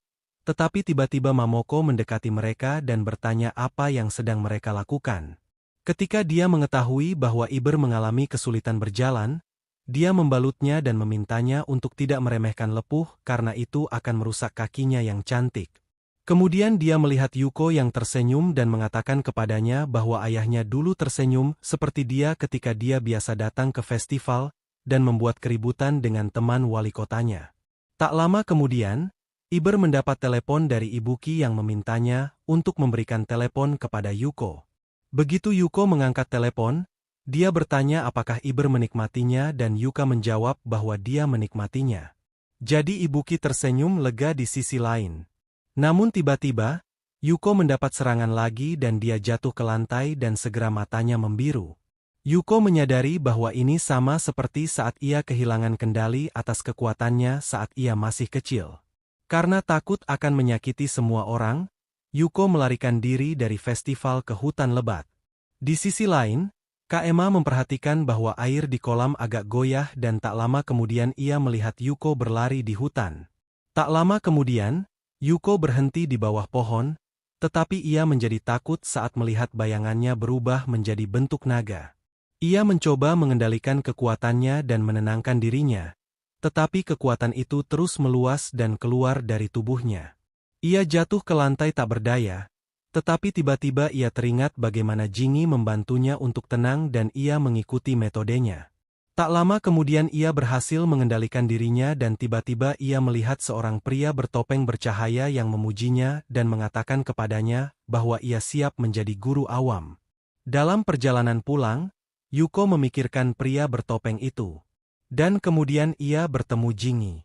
Speaker 1: tetapi tiba-tiba Mamoko mendekati mereka dan bertanya apa yang sedang mereka lakukan. Ketika dia mengetahui bahwa Iber mengalami kesulitan berjalan, dia membalutnya dan memintanya untuk tidak meremehkan lepuh karena itu akan merusak kakinya yang cantik. Kemudian dia melihat Yuko yang tersenyum dan mengatakan kepadanya bahwa ayahnya dulu tersenyum seperti dia ketika dia biasa datang ke festival dan membuat keributan dengan teman wali kotanya. Tak lama kemudian, Iber mendapat telepon dari Ibuki yang memintanya untuk memberikan telepon kepada Yuko. Begitu Yuko mengangkat telepon, dia bertanya apakah Iber menikmatinya dan Yuka menjawab bahwa dia menikmatinya. Jadi Ibuki tersenyum lega di sisi lain. Namun tiba-tiba, Yuko mendapat serangan lagi dan dia jatuh ke lantai dan segera matanya membiru. Yuko menyadari bahwa ini sama seperti saat ia kehilangan kendali atas kekuatannya saat ia masih kecil. Karena takut akan menyakiti semua orang, Yuko melarikan diri dari festival ke hutan lebat. Di sisi lain, Kak Emma memperhatikan bahwa air di kolam agak goyah dan tak lama kemudian ia melihat Yuko berlari di hutan. Tak lama kemudian, Yuko berhenti di bawah pohon, tetapi ia menjadi takut saat melihat bayangannya berubah menjadi bentuk naga. Ia mencoba mengendalikan kekuatannya dan menenangkan dirinya, tetapi kekuatan itu terus meluas dan keluar dari tubuhnya. Ia jatuh ke lantai tak berdaya, tetapi tiba-tiba ia teringat bagaimana Jingi membantunya untuk tenang dan ia mengikuti metodenya. Tak lama kemudian ia berhasil mengendalikan dirinya dan tiba-tiba ia melihat seorang pria bertopeng bercahaya yang memujinya dan mengatakan kepadanya bahwa ia siap menjadi guru awam. Dalam perjalanan pulang, Yuko memikirkan pria bertopeng itu. Dan kemudian ia bertemu Jingi.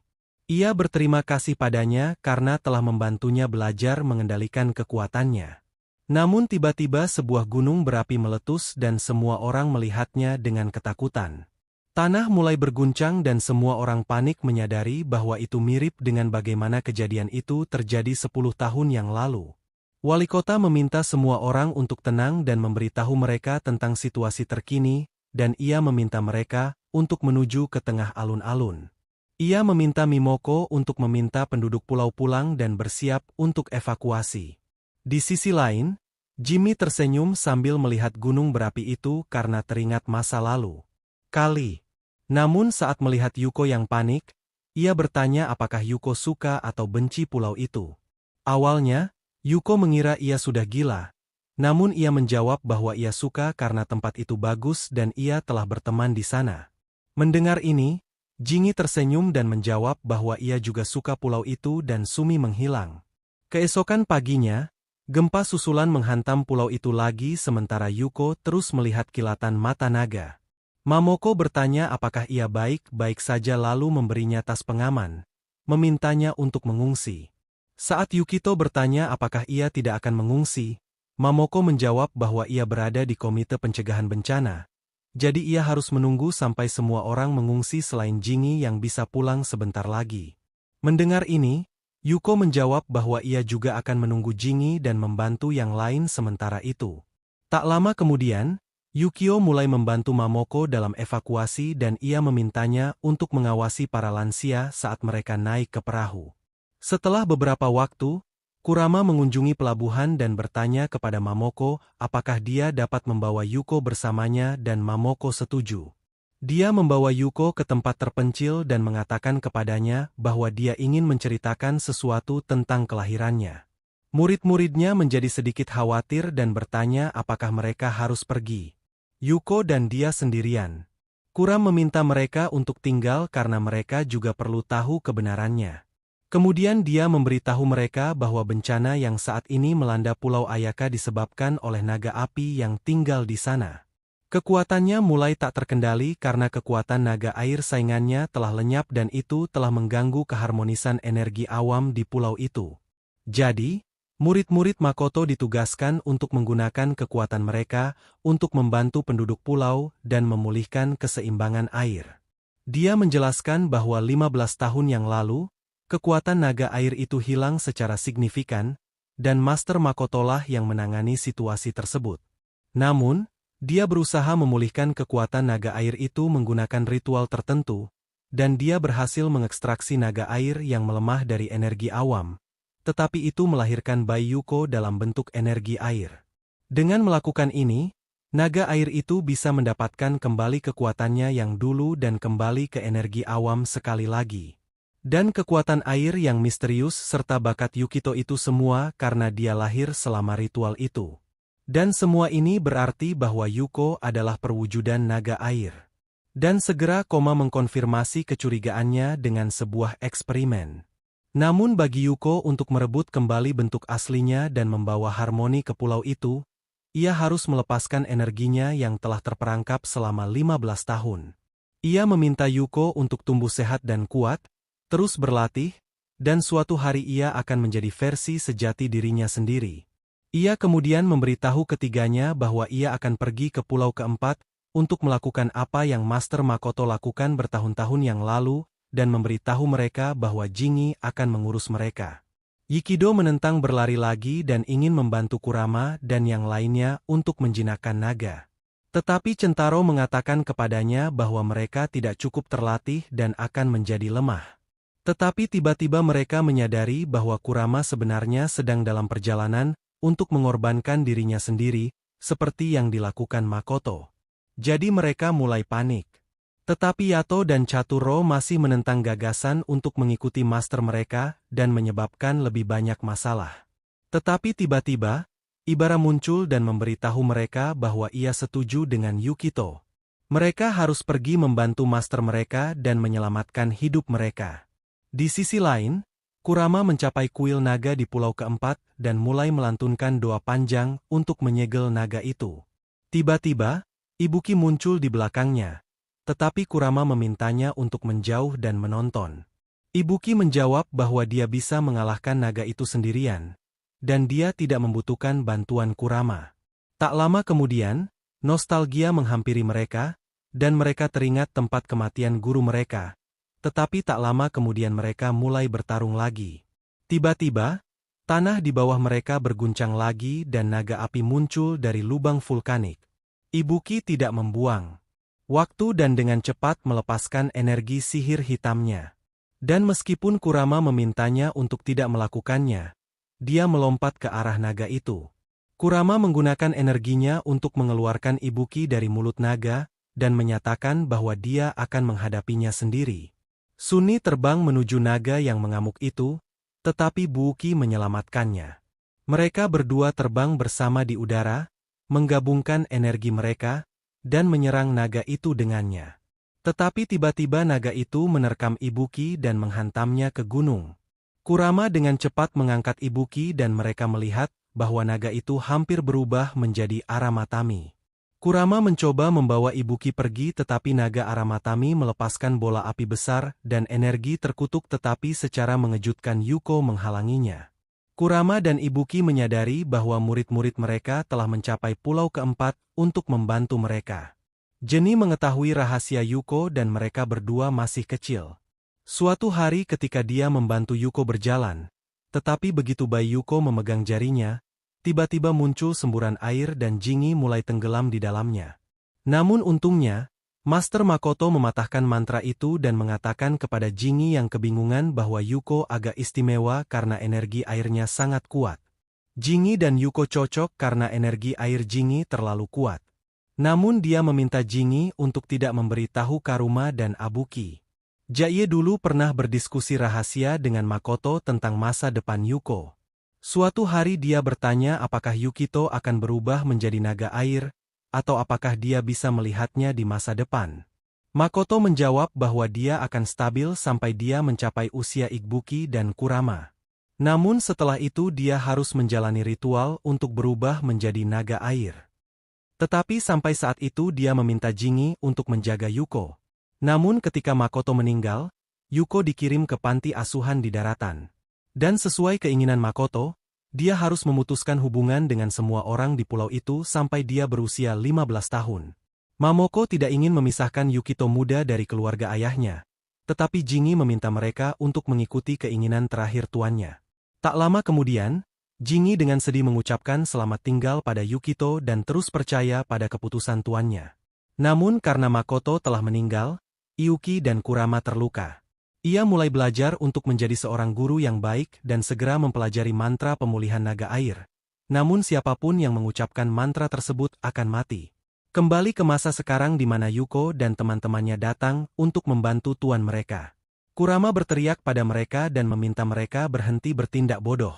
Speaker 1: Ia berterima kasih padanya karena telah membantunya belajar mengendalikan kekuatannya. Namun tiba-tiba sebuah gunung berapi meletus dan semua orang melihatnya dengan ketakutan. Tanah mulai berguncang dan semua orang panik menyadari bahwa itu mirip dengan bagaimana kejadian itu terjadi 10 tahun yang lalu. Wali kota meminta semua orang untuk tenang dan memberitahu mereka tentang situasi terkini, dan ia meminta mereka untuk menuju ke tengah alun-alun. Ia meminta Mimoko untuk meminta penduduk pulau pulang dan bersiap untuk evakuasi. Di sisi lain, Jimmy tersenyum sambil melihat gunung berapi itu karena teringat masa lalu. Namun saat melihat Yuko yang panik, ia bertanya apakah Yuko suka atau benci pulau itu. Awalnya, Yuko mengira ia sudah gila, namun ia menjawab bahwa ia suka karena tempat itu bagus dan ia telah berteman di sana. Mendengar ini, Jingi tersenyum dan menjawab bahwa ia juga suka pulau itu dan Sumi menghilang. Keesokan paginya, gempa susulan menghantam pulau itu lagi sementara Yuko terus melihat kilatan mata naga. Mamoko bertanya apakah ia baik-baik saja lalu memberinya tas pengaman, memintanya untuk mengungsi. Saat Yukito bertanya apakah ia tidak akan mengungsi, Mamoko menjawab bahwa ia berada di Komite Pencegahan Bencana, jadi ia harus menunggu sampai semua orang mengungsi selain Jingi yang bisa pulang sebentar lagi. Mendengar ini, Yuko menjawab bahwa ia juga akan menunggu Jingi dan membantu yang lain sementara itu. Tak lama kemudian, Yukio mulai membantu Mamoko dalam evakuasi dan ia memintanya untuk mengawasi para lansia saat mereka naik ke perahu. Setelah beberapa waktu, Kurama mengunjungi pelabuhan dan bertanya kepada Mamoko apakah dia dapat membawa Yuko bersamanya dan Mamoko setuju. Dia membawa Yuko ke tempat terpencil dan mengatakan kepadanya bahwa dia ingin menceritakan sesuatu tentang kelahirannya. Murid-muridnya menjadi sedikit khawatir dan bertanya apakah mereka harus pergi. Yuko dan dia sendirian. Kuram meminta mereka untuk tinggal karena mereka juga perlu tahu kebenarannya. Kemudian dia memberitahu mereka bahwa bencana yang saat ini melanda Pulau Ayaka disebabkan oleh naga api yang tinggal di sana. Kekuatannya mulai tak terkendali karena kekuatan naga air saingannya telah lenyap dan itu telah mengganggu keharmonisan energi awam di pulau itu. Jadi, murid-murid Makoto ditugaskan untuk menggunakan kekuatan mereka untuk membantu penduduk pulau dan memulihkan keseimbangan air. Dia menjelaskan bahwa 15 tahun yang lalu, kekuatan naga air itu hilang secara signifikan, dan Master Makotolah yang menangani situasi tersebut. Namun, dia berusaha memulihkan kekuatan naga air itu menggunakan ritual tertentu, dan dia berhasil mengekstraksi naga air yang melemah dari energi awam. Tetapi itu melahirkan bayi Yuko dalam bentuk energi air. Dengan melakukan ini, naga air itu bisa mendapatkan kembali kekuatannya yang dulu dan kembali ke energi awam sekali lagi. Dan kekuatan air yang misterius serta bakat Yukito itu semua karena dia lahir selama ritual itu. Dan semua ini berarti bahwa Yuko adalah perwujudan naga air. Dan segera Koma mengkonfirmasi kecurigaannya dengan sebuah eksperimen. Namun bagi Yuko untuk merebut kembali bentuk aslinya dan membawa harmoni ke pulau itu, ia harus melepaskan energinya yang telah terperangkap selama 15 tahun. Ia meminta Yuko untuk tumbuh sehat dan kuat, terus berlatih, dan suatu hari ia akan menjadi versi sejati dirinya sendiri. Ia kemudian memberitahu ketiganya bahwa ia akan pergi ke pulau keempat untuk melakukan apa yang Master Makoto lakukan bertahun-tahun yang lalu, dan memberitahu mereka bahwa Jingi akan mengurus mereka. Yikido menentang berlari lagi dan ingin membantu Kurama dan yang lainnya untuk menjinakkan naga. Tetapi Centaro mengatakan kepadanya bahwa mereka tidak cukup terlatih dan akan menjadi lemah. Tetapi tiba-tiba mereka menyadari bahwa Kurama sebenarnya sedang dalam perjalanan untuk mengorbankan dirinya sendiri, seperti yang dilakukan Makoto. Jadi mereka mulai panik. Tetapi Yato dan Chaturo masih menentang gagasan untuk mengikuti master mereka dan menyebabkan lebih banyak masalah. Tetapi tiba-tiba, Ibara muncul dan memberitahu mereka bahwa ia setuju dengan Yukito. Mereka harus pergi membantu master mereka dan menyelamatkan hidup mereka. Di sisi lain, Kurama mencapai kuil naga di pulau keempat dan mulai melantunkan doa panjang untuk menyegel naga itu. Tiba-tiba, Ibuki muncul di belakangnya. Tetapi Kurama memintanya untuk menjauh dan menonton. Ibuki menjawab bahwa dia bisa mengalahkan naga itu sendirian, dan dia tidak membutuhkan bantuan Kurama. Tak lama kemudian, nostalgia menghampiri mereka, dan mereka teringat tempat kematian guru mereka. Tetapi tak lama kemudian mereka mulai bertarung lagi. Tiba-tiba, tanah di bawah mereka berguncang lagi dan naga api muncul dari lubang vulkanik. Ibuki tidak membuang waktu dan dengan cepat melepaskan energi sihir hitamnya. Dan meskipun Kurama memintanya untuk tidak melakukannya, dia melompat ke arah naga itu. Kurama menggunakan energinya untuk mengeluarkan Ibuki dari mulut naga, dan menyatakan bahwa dia akan menghadapinya sendiri. Sunny terbang menuju naga yang mengamuk itu, tetapi Buuki menyelamatkannya. Mereka berdua terbang bersama di udara, menggabungkan energi mereka, dan menyerang naga itu dengannya. Tetapi tiba-tiba naga itu menerkam Ibuki dan menghantamnya ke gunung. Kurama dengan cepat mengangkat Ibuki dan mereka melihat bahwa naga itu hampir berubah menjadi Aramatami. Kurama mencoba membawa Ibuki pergi tetapi naga Aramatami melepaskan bola api besar dan energi terkutuk tetapi secara mengejutkan Yuko menghalanginya. Kurama dan Ibuki menyadari bahwa murid-murid mereka telah mencapai pulau keempat untuk membantu mereka. Jenny mengetahui rahasia Yuko dan mereka berdua masih kecil. Suatu hari ketika dia membantu Yuko berjalan, tetapi begitu bayi Yuko memegang jarinya, tiba-tiba muncul semburan air dan Jingi mulai tenggelam di dalamnya. Namun untungnya, Master Makoto mematahkan mantra itu dan mengatakan kepada Jingi yang kebingungan bahwa Yuko agak istimewa karena energi airnya sangat kuat. Jingi dan Yuko cocok karena energi air Jingi terlalu kuat. Namun dia meminta Jingi untuk tidak memberitahu Karuma dan Abuki. Jaiye dulu pernah berdiskusi rahasia dengan Makoto tentang masa depan Yuko. Suatu hari dia bertanya apakah Yukito akan berubah menjadi naga air, atau apakah dia bisa melihatnya di masa depan. Makoto menjawab bahwa dia akan stabil sampai dia mencapai usia Ibuki dan Kurama. Namun setelah itu dia harus menjalani ritual untuk berubah menjadi naga air. Tetapi sampai saat itu dia meminta Jingi untuk menjaga Yuko. Namun ketika Makoto meninggal, Yuko dikirim ke panti asuhan di daratan. Dan sesuai keinginan Makoto, dia harus memutuskan hubungan dengan semua orang di pulau itu sampai dia berusia 15 tahun. Mamoko tidak ingin memisahkan Yukito muda dari keluarga ayahnya, tetapi Jingi meminta mereka untuk mengikuti keinginan terakhir tuannya. Tak lama kemudian, Jingi dengan sedih mengucapkan selamat tinggal pada Yukito dan terus percaya pada keputusan tuannya. Namun karena Makoto telah meninggal, Iuki dan Kurama terluka. Ia mulai belajar untuk menjadi seorang guru yang baik dan segera mempelajari mantra pemulihan naga air. Namun siapapun yang mengucapkan mantra tersebut akan mati. Kembali ke masa sekarang di mana Yuko dan teman-temannya datang untuk membantu tuan mereka. Kurama berteriak pada mereka dan meminta mereka berhenti bertindak bodoh.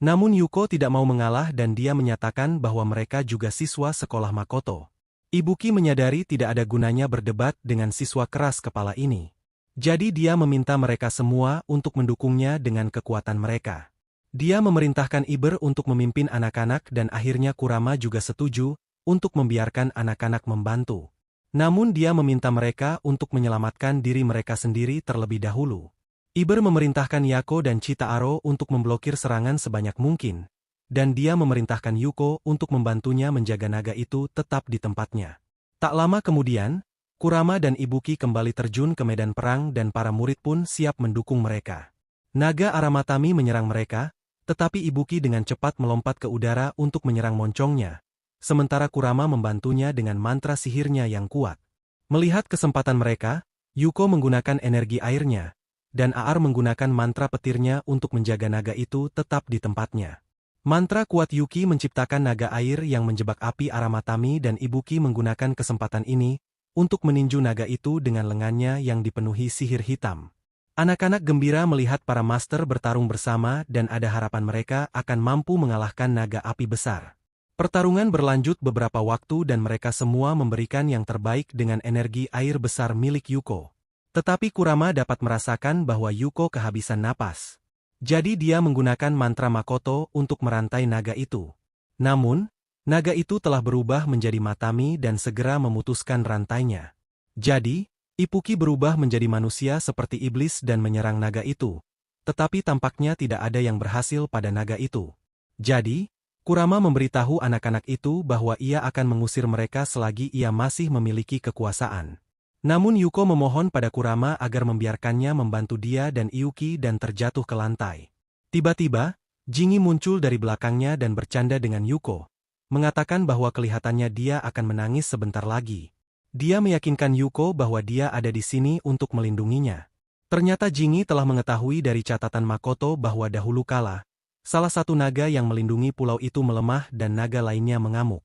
Speaker 1: Namun Yuko tidak mau mengalah dan dia menyatakan bahwa mereka juga siswa sekolah Makoto. Ibuki menyadari tidak ada gunanya berdebat dengan siswa keras kepala ini. Jadi dia meminta mereka semua untuk mendukungnya dengan kekuatan mereka. Dia memerintahkan Iber untuk memimpin anak-anak dan akhirnya Kurama juga setuju untuk membiarkan anak-anak membantu. Namun dia meminta mereka untuk menyelamatkan diri mereka sendiri terlebih dahulu. Iber memerintahkan Yako dan Chitaro untuk memblokir serangan sebanyak mungkin. Dan dia memerintahkan Yuko untuk membantunya menjaga naga itu tetap di tempatnya. Tak lama kemudian, Kurama dan Ibuki kembali terjun ke medan perang dan para murid pun siap mendukung mereka. Naga Aramatami menyerang mereka, tetapi Ibuki dengan cepat melompat ke udara untuk menyerang moncongnya. Sementara Kurama membantunya dengan mantra sihirnya yang kuat. Melihat kesempatan mereka, Yuko menggunakan energi airnya, dan Aar menggunakan mantra petirnya untuk menjaga naga itu tetap di tempatnya. Mantra kuat Yuki menciptakan naga air yang menjebak api Aramatami dan Ibuki menggunakan kesempatan ini untuk meninju naga itu dengan lengannya yang dipenuhi sihir hitam. Anak-anak gembira melihat para master bertarung bersama dan ada harapan mereka akan mampu mengalahkan naga api besar. Pertarungan berlanjut beberapa waktu dan mereka semua memberikan yang terbaik dengan energi air besar milik Yuko. Tetapi Kurama dapat merasakan bahwa Yuko kehabisan napas. Jadi dia menggunakan mantra Makoto untuk merantai naga itu. Namun, naga itu telah berubah menjadi Matami dan segera memutuskan rantainya. Jadi, Ipuki berubah menjadi manusia seperti iblis dan menyerang naga itu. Tetapi tampaknya tidak ada yang berhasil pada naga itu. Jadi, Kurama memberitahu anak-anak itu bahwa ia akan mengusir mereka selagi ia masih memiliki kekuasaan. Namun Yuko memohon pada Kurama agar membiarkannya membantu dia dan Iyuki dan terjatuh ke lantai. Tiba-tiba, Jingi muncul dari belakangnya dan bercanda dengan Yuko, mengatakan bahwa kelihatannya dia akan menangis sebentar lagi. Dia meyakinkan Yuko bahwa dia ada di sini untuk melindunginya. Ternyata Jingi telah mengetahui dari catatan Makoto bahwa dahulu kala, salah satu naga yang melindungi pulau itu melemah dan naga lainnya mengamuk.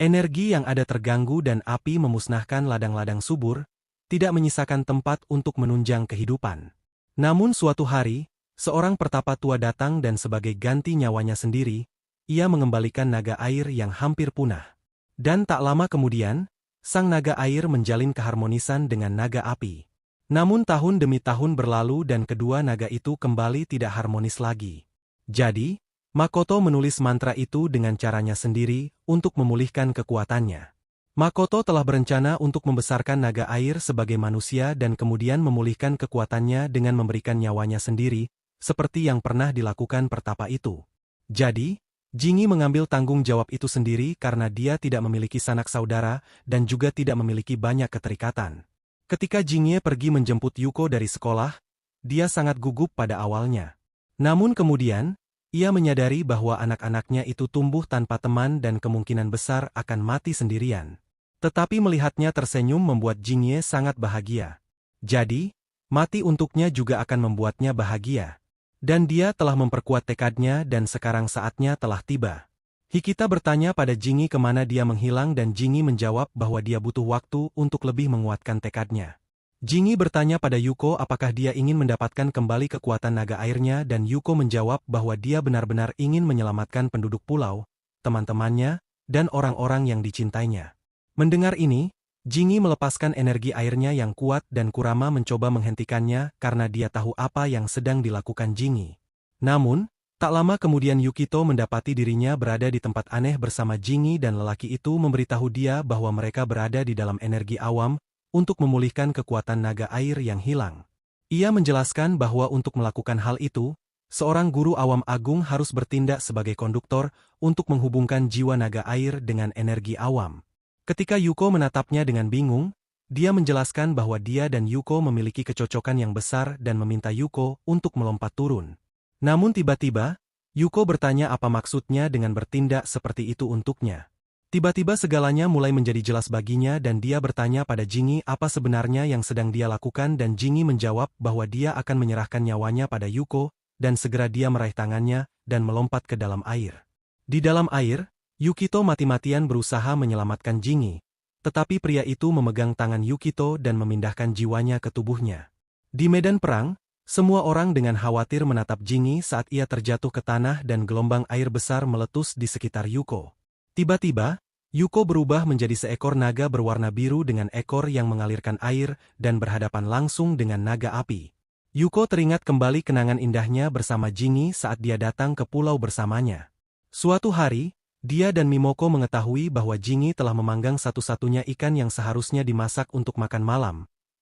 Speaker 1: Energi yang ada terganggu dan api memusnahkan ladang-ladang subur, tidak menyisakan tempat untuk menunjang kehidupan. Namun suatu hari, seorang pertapa tua datang dan sebagai ganti nyawanya sendiri, ia mengembalikan naga air yang hampir punah. Dan tak lama kemudian, sang naga air menjalin keharmonisan dengan naga api. Namun tahun demi tahun berlalu dan kedua naga itu kembali tidak harmonis lagi. Jadi, Makoto menulis mantra itu dengan caranya sendiri untuk memulihkan kekuatannya. Makoto telah berencana untuk membesarkan naga air sebagai manusia dan kemudian memulihkan kekuatannya dengan memberikan nyawanya sendiri, seperti yang pernah dilakukan pertapa itu. Jadi, Jingi mengambil tanggung jawab itu sendiri karena dia tidak memiliki sanak saudara dan juga tidak memiliki banyak keterikatan. Ketika Jingi pergi menjemput Yuko dari sekolah, dia sangat gugup pada awalnya. Namun kemudian, ia menyadari bahwa anak-anaknya itu tumbuh tanpa teman dan kemungkinan besar akan mati sendirian. Tetapi melihatnya tersenyum membuat Jingi sangat bahagia. Jadi, mati untuknya juga akan membuatnya bahagia. Dan dia telah memperkuat tekadnya dan sekarang saatnya telah tiba. Hikita bertanya pada Jingi kemana dia menghilang dan Jingi menjawab bahwa dia butuh waktu untuk lebih menguatkan tekadnya. Jingi bertanya pada Yuko apakah dia ingin mendapatkan kembali kekuatan naga airnya dan Yuko menjawab bahwa dia benar-benar ingin menyelamatkan penduduk pulau, teman-temannya, dan orang-orang yang dicintainya. Mendengar ini, Jingi melepaskan energi airnya yang kuat dan Kurama mencoba menghentikannya karena dia tahu apa yang sedang dilakukan Jingi. Namun, tak lama kemudian Yukito mendapati dirinya berada di tempat aneh bersama Jingi dan lelaki itu memberitahu dia bahwa mereka berada di dalam energi awam untuk memulihkan kekuatan naga air yang hilang. Ia menjelaskan bahwa untuk melakukan hal itu, seorang guru awam agung harus bertindak sebagai konduktor untuk menghubungkan jiwa naga air dengan energi awam. Ketika Yuko menatapnya dengan bingung, dia menjelaskan bahwa dia dan Yuko memiliki kecocokan yang besar dan meminta Yuko untuk melompat turun. Namun tiba-tiba, Yuko bertanya apa maksudnya dengan bertindak seperti itu untuknya. Tiba-tiba segalanya mulai menjadi jelas baginya dan dia bertanya pada Jingi apa sebenarnya yang sedang dia lakukan dan Jingi menjawab bahwa dia akan menyerahkan nyawanya pada Yuko, dan segera dia meraih tangannya dan melompat ke dalam air. Di dalam air, Yukito mati-matian berusaha menyelamatkan Jingi, tetapi pria itu memegang tangan Yukito dan memindahkan jiwanya ke tubuhnya. Di medan perang, semua orang dengan khawatir menatap Jingi saat ia terjatuh ke tanah dan gelombang air besar meletus di sekitar Yuko. Tiba-tiba, Yuko berubah menjadi seekor naga berwarna biru dengan ekor yang mengalirkan air dan berhadapan langsung dengan naga api. Yuko teringat kembali kenangan indahnya bersama Jingi saat dia datang ke pulau bersamanya. Suatu hari, dia dan Mimoko mengetahui bahwa Jingi telah memanggang satu-satunya ikan yang seharusnya dimasak untuk makan malam,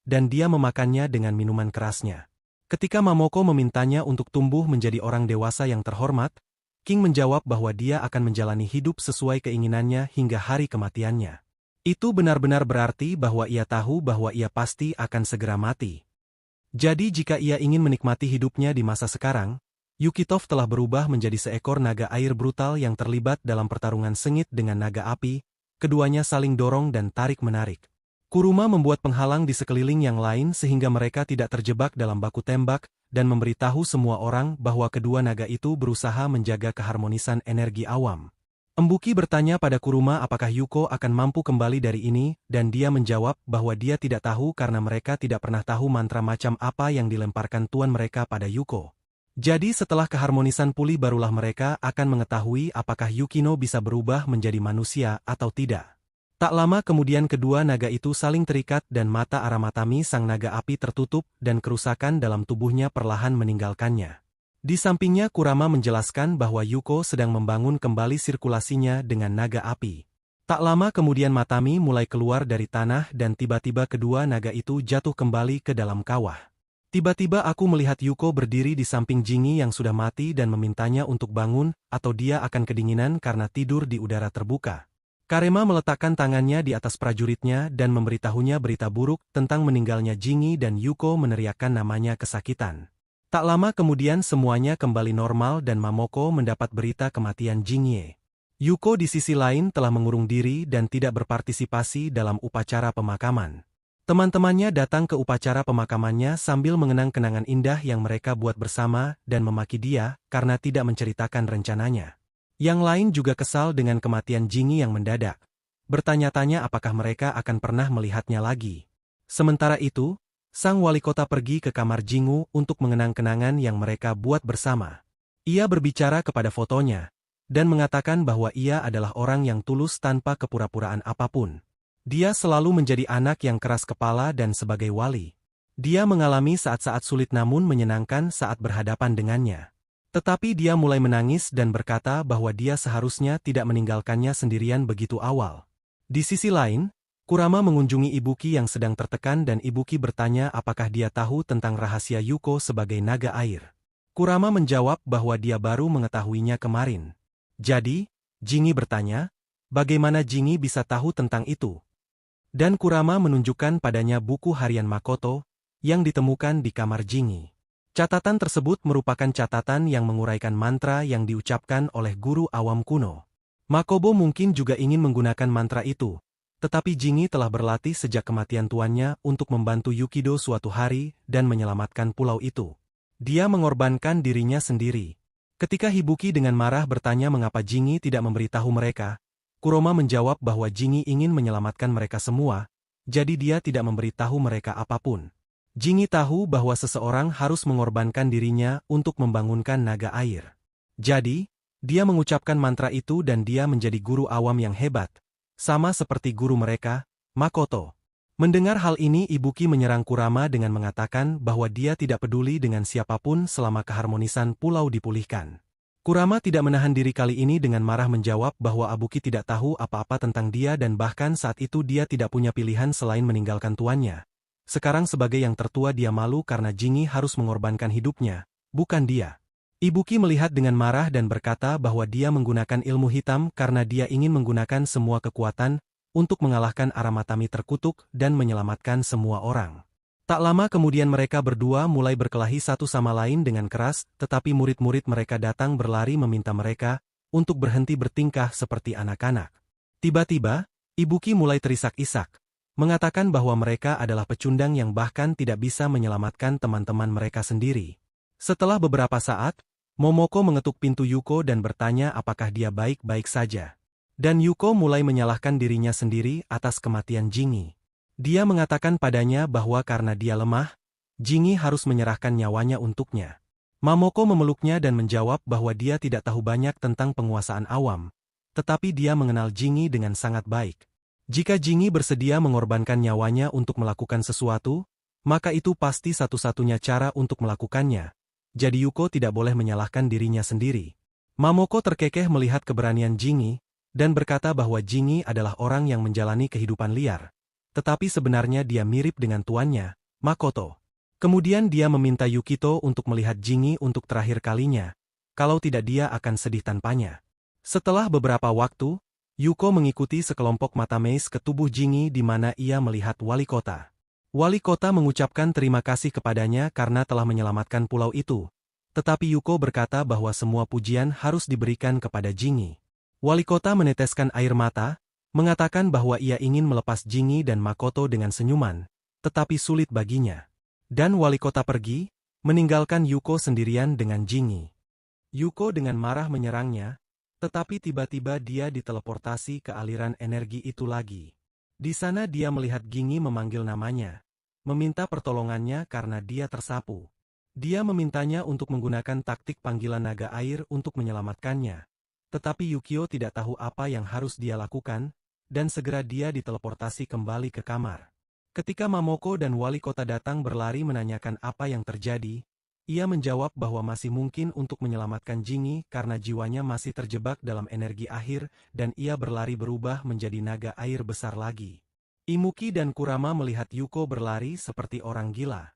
Speaker 1: dan dia memakannya dengan minuman kerasnya. Ketika Mamoko memintanya untuk tumbuh menjadi orang dewasa yang terhormat, King menjawab bahwa dia akan menjalani hidup sesuai keinginannya hingga hari kematiannya. Itu benar-benar berarti bahwa ia tahu bahwa ia pasti akan segera mati. Jadi jika ia ingin menikmati hidupnya di masa sekarang, Yukito telah berubah menjadi seekor naga air brutal yang terlibat dalam pertarungan sengit dengan naga api, keduanya saling dorong dan tarik-menarik. Kuruma membuat penghalang di sekeliling yang lain sehingga mereka tidak terjebak dalam baku tembak, dan memberitahu semua orang bahwa kedua naga itu berusaha menjaga keharmonisan energi awam. Embuki bertanya pada Kuruma apakah Yuko akan mampu kembali dari ini, dan dia menjawab bahwa dia tidak tahu karena mereka tidak pernah tahu mantra macam apa yang dilemparkan tuan mereka pada Yuko. Jadi setelah keharmonisan pulih barulah mereka akan mengetahui apakah Yukino bisa berubah menjadi manusia atau tidak. Tak lama kemudian kedua naga itu saling terikat dan mata Aramatami sang naga api tertutup dan kerusakan dalam tubuhnya perlahan meninggalkannya. Di sampingnya Kurama menjelaskan bahwa Yuko sedang membangun kembali sirkulasinya dengan naga api. Tak lama kemudian Matami mulai keluar dari tanah dan tiba-tiba kedua naga itu jatuh kembali ke dalam kawah. Tiba-tiba aku melihat Yuko berdiri di samping Jingi yang sudah mati dan memintanya untuk bangun, atau dia akan kedinginan karena tidur di udara terbuka. Karema meletakkan tangannya di atas prajuritnya dan memberitahunya berita buruk tentang meninggalnya Jingi dan Yuko meneriakkan namanya kesakitan. Tak lama kemudian semuanya kembali normal dan Mamoko mendapat berita kematian Jingie. Yuko di sisi lain telah mengurung diri dan tidak berpartisipasi dalam upacara pemakaman. Teman-temannya datang ke upacara pemakamannya sambil mengenang kenangan indah yang mereka buat bersama dan memaki dia karena tidak menceritakan rencananya. Yang lain juga kesal dengan kematian Jingi yang mendadak. Bertanya-tanya apakah mereka akan pernah melihatnya lagi. Sementara itu, sang wali kota pergi ke kamar Jingu untuk mengenang kenangan yang mereka buat bersama. Ia berbicara kepada fotonya dan mengatakan bahwa ia adalah orang yang tulus tanpa kepura-puraan apapun. Dia selalu menjadi anak yang keras kepala dan sebagai wali. Dia mengalami saat-saat sulit namun menyenangkan saat berhadapan dengannya. Tetapi dia mulai menangis dan berkata bahwa dia seharusnya tidak meninggalkannya sendirian begitu awal. Di sisi lain, Kurama mengunjungi Ibuki yang sedang tertekan dan Ibuki bertanya apakah dia tahu tentang rahasia Yuko sebagai naga air. Kurama menjawab bahwa dia baru mengetahuinya kemarin. Jadi, Jingi bertanya, bagaimana Jingi bisa tahu tentang itu? Dan Kurama menunjukkan padanya buku harian Makoto yang ditemukan di kamar Jingi. Catatan tersebut merupakan catatan yang menguraikan mantra yang diucapkan oleh guru awam kuno. Makobo mungkin juga ingin menggunakan mantra itu, tetapi Jingi telah berlatih sejak kematian tuannya untuk membantu Yukido suatu hari dan menyelamatkan pulau itu. Dia mengorbankan dirinya sendiri. Ketika Hibuki dengan marah bertanya mengapa Jingi tidak memberitahu mereka, Kurama menjawab bahwa Jingi ingin menyelamatkan mereka semua, jadi dia tidak memberitahu mereka apapun. Jingi tahu bahwa seseorang harus mengorbankan dirinya untuk membangunkan naga air. Jadi, dia mengucapkan mantra itu dan dia menjadi guru awam yang hebat, sama seperti guru mereka, Makoto. Mendengar hal ini Ibuki menyerang Kurama dengan mengatakan bahwa dia tidak peduli dengan siapapun selama keharmonisan pulau dipulihkan. Kurama tidak menahan diri kali ini dengan marah menjawab bahwa Ibuki tidak tahu apa-apa tentang dia dan bahkan saat itu dia tidak punya pilihan selain meninggalkan tuannya. Sekarang sebagai yang tertua dia malu karena Jingi harus mengorbankan hidupnya, bukan dia. Ibuki melihat dengan marah dan berkata bahwa dia menggunakan ilmu hitam karena dia ingin menggunakan semua kekuatan untuk mengalahkan Aramatami terkutuk dan menyelamatkan semua orang. Tak lama kemudian mereka berdua mulai berkelahi satu sama lain dengan keras, tetapi murid-murid mereka datang berlari meminta mereka untuk berhenti bertingkah seperti anak-anak. Tiba-tiba, Ibuki mulai terisak-isak, mengatakan bahwa mereka adalah pecundang yang bahkan tidak bisa menyelamatkan teman-teman mereka sendiri. Setelah beberapa saat, Momoko mengetuk pintu Yuko dan bertanya apakah dia baik-baik saja. Dan Yuko mulai menyalahkan dirinya sendiri atas kematian Jingi. Dia mengatakan padanya bahwa karena dia lemah, Jingi harus menyerahkan nyawanya untuknya. Momoko memeluknya dan menjawab bahwa dia tidak tahu banyak tentang penguasaan awam, tetapi dia mengenal Jingi dengan sangat baik. Jika Jingi bersedia mengorbankan nyawanya untuk melakukan sesuatu, maka itu pasti satu-satunya cara untuk melakukannya. Jadi Yuko tidak boleh menyalahkan dirinya sendiri. Momoko terkekeh melihat keberanian Jingi, dan berkata bahwa Jingi adalah orang yang menjalani kehidupan liar. Tetapi sebenarnya dia mirip dengan tuannya, Makoto. Kemudian dia meminta Yukito untuk melihat Jingi untuk terakhir kalinya, kalau tidak dia akan sedih tanpanya. Setelah beberapa waktu, Yuko mengikuti sekelompok mata maze ke tubuh Jingi di mana ia melihat wali kota. Wali kota mengucapkan terima kasih kepadanya karena telah menyelamatkan pulau itu. Tetapi Yuko berkata bahwa semua pujian harus diberikan kepada Jingi. Wali kota meneteskan air mata, mengatakan bahwa ia ingin melepas Jingi dan Makoto dengan senyuman, tetapi sulit baginya. Dan wali kota pergi, meninggalkan Yuko sendirian dengan Jingi. Yuko dengan marah menyerangnya, tetapi tiba-tiba dia diteleportasi ke aliran energi itu lagi. Di sana dia melihat Jingi memanggil namanya, meminta pertolongannya karena dia tersapu. Dia memintanya untuk menggunakan taktik panggilan naga air untuk menyelamatkannya. Tetapi Yukio tidak tahu apa yang harus dia lakukan, dan segera dia diteleportasi kembali ke kamar. Ketika Momoko dan wali kota datang berlari menanyakan apa yang terjadi, Ia menjawab bahwa masih mungkin untuk menyelamatkan Jingi karena jiwanya masih terjebak dalam energi akhir dan ia berlari berubah menjadi naga air besar lagi. Imuki dan Kurama melihat Yuko berlari seperti orang gila.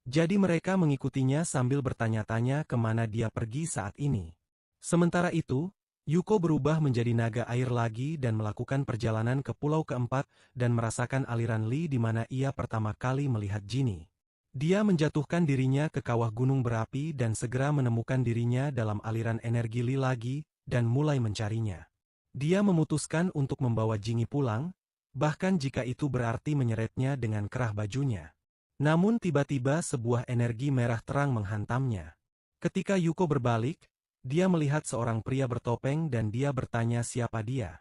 Speaker 1: Jadi mereka mengikutinya sambil bertanya-tanya kemana dia pergi saat ini. Sementara itu, Yuko berubah menjadi naga air lagi dan melakukan perjalanan ke pulau keempat dan merasakan aliran Li di mana ia pertama kali melihat Jinni. Dia menjatuhkan dirinya ke kawah gunung berapi dan segera menemukan dirinya dalam aliran energi Li lagi dan mulai mencarinya. Dia memutuskan untuk membawa Jingi pulang, bahkan jika itu berarti menyeretnya dengan kerah bajunya. Namun tiba-tiba sebuah energi merah terang menghantamnya. Ketika Yuko berbalik, dia melihat seorang pria bertopeng dan dia bertanya siapa dia.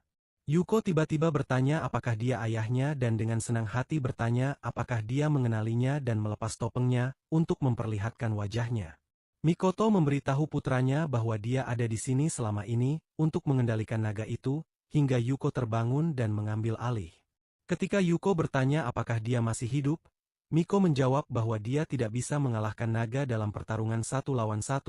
Speaker 1: Yuko tiba-tiba bertanya apakah dia ayahnya dan dengan senang hati bertanya apakah dia mengenalinya dan melepas topengnya untuk memperlihatkan wajahnya. Mikoto memberitahu putranya bahwa dia ada di sini selama ini untuk mengendalikan naga itu, hingga Yuko terbangun dan mengambil alih. Ketika Yuko bertanya apakah dia masih hidup, Miko menjawab bahwa dia tidak bisa mengalahkan naga dalam pertarungan 1 lawan 1,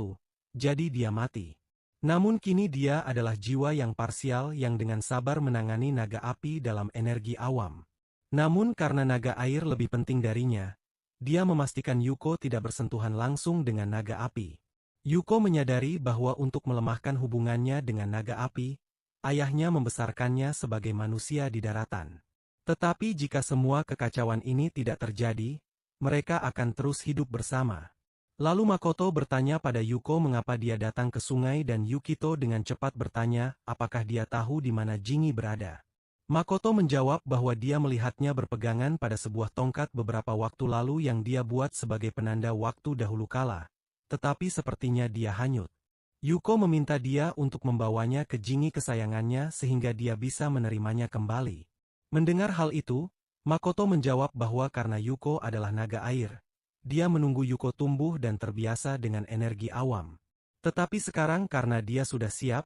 Speaker 1: jadi dia mati. Namun kini dia adalah jiwa yang parsial yang dengan sabar menangani naga api dalam energi awam. Namun karena naga air lebih penting darinya, dia memastikan Yuko tidak bersentuhan langsung dengan naga api. Yuko menyadari bahwa untuk melemahkan hubungannya dengan naga api, ayahnya membesarkannya sebagai manusia di daratan. Tetapi jika semua kekacauan ini tidak terjadi, mereka akan terus hidup bersama. Lalu Makoto bertanya pada Yuko mengapa dia datang ke sungai dan Yukito dengan cepat bertanya apakah dia tahu di mana Jingi berada. Makoto menjawab bahwa dia melihatnya berpegangan pada sebuah tongkat beberapa waktu lalu yang dia buat sebagai penanda waktu dahulu kala, tetapi sepertinya dia hanyut. Yuko meminta dia untuk membawanya ke Jingi kesayangannya sehingga dia bisa menerimanya kembali. Mendengar hal itu, Makoto menjawab bahwa karena Yuko adalah naga air, dia menunggu Yuko tumbuh dan terbiasa dengan energi awam. Tetapi sekarang karena dia sudah siap,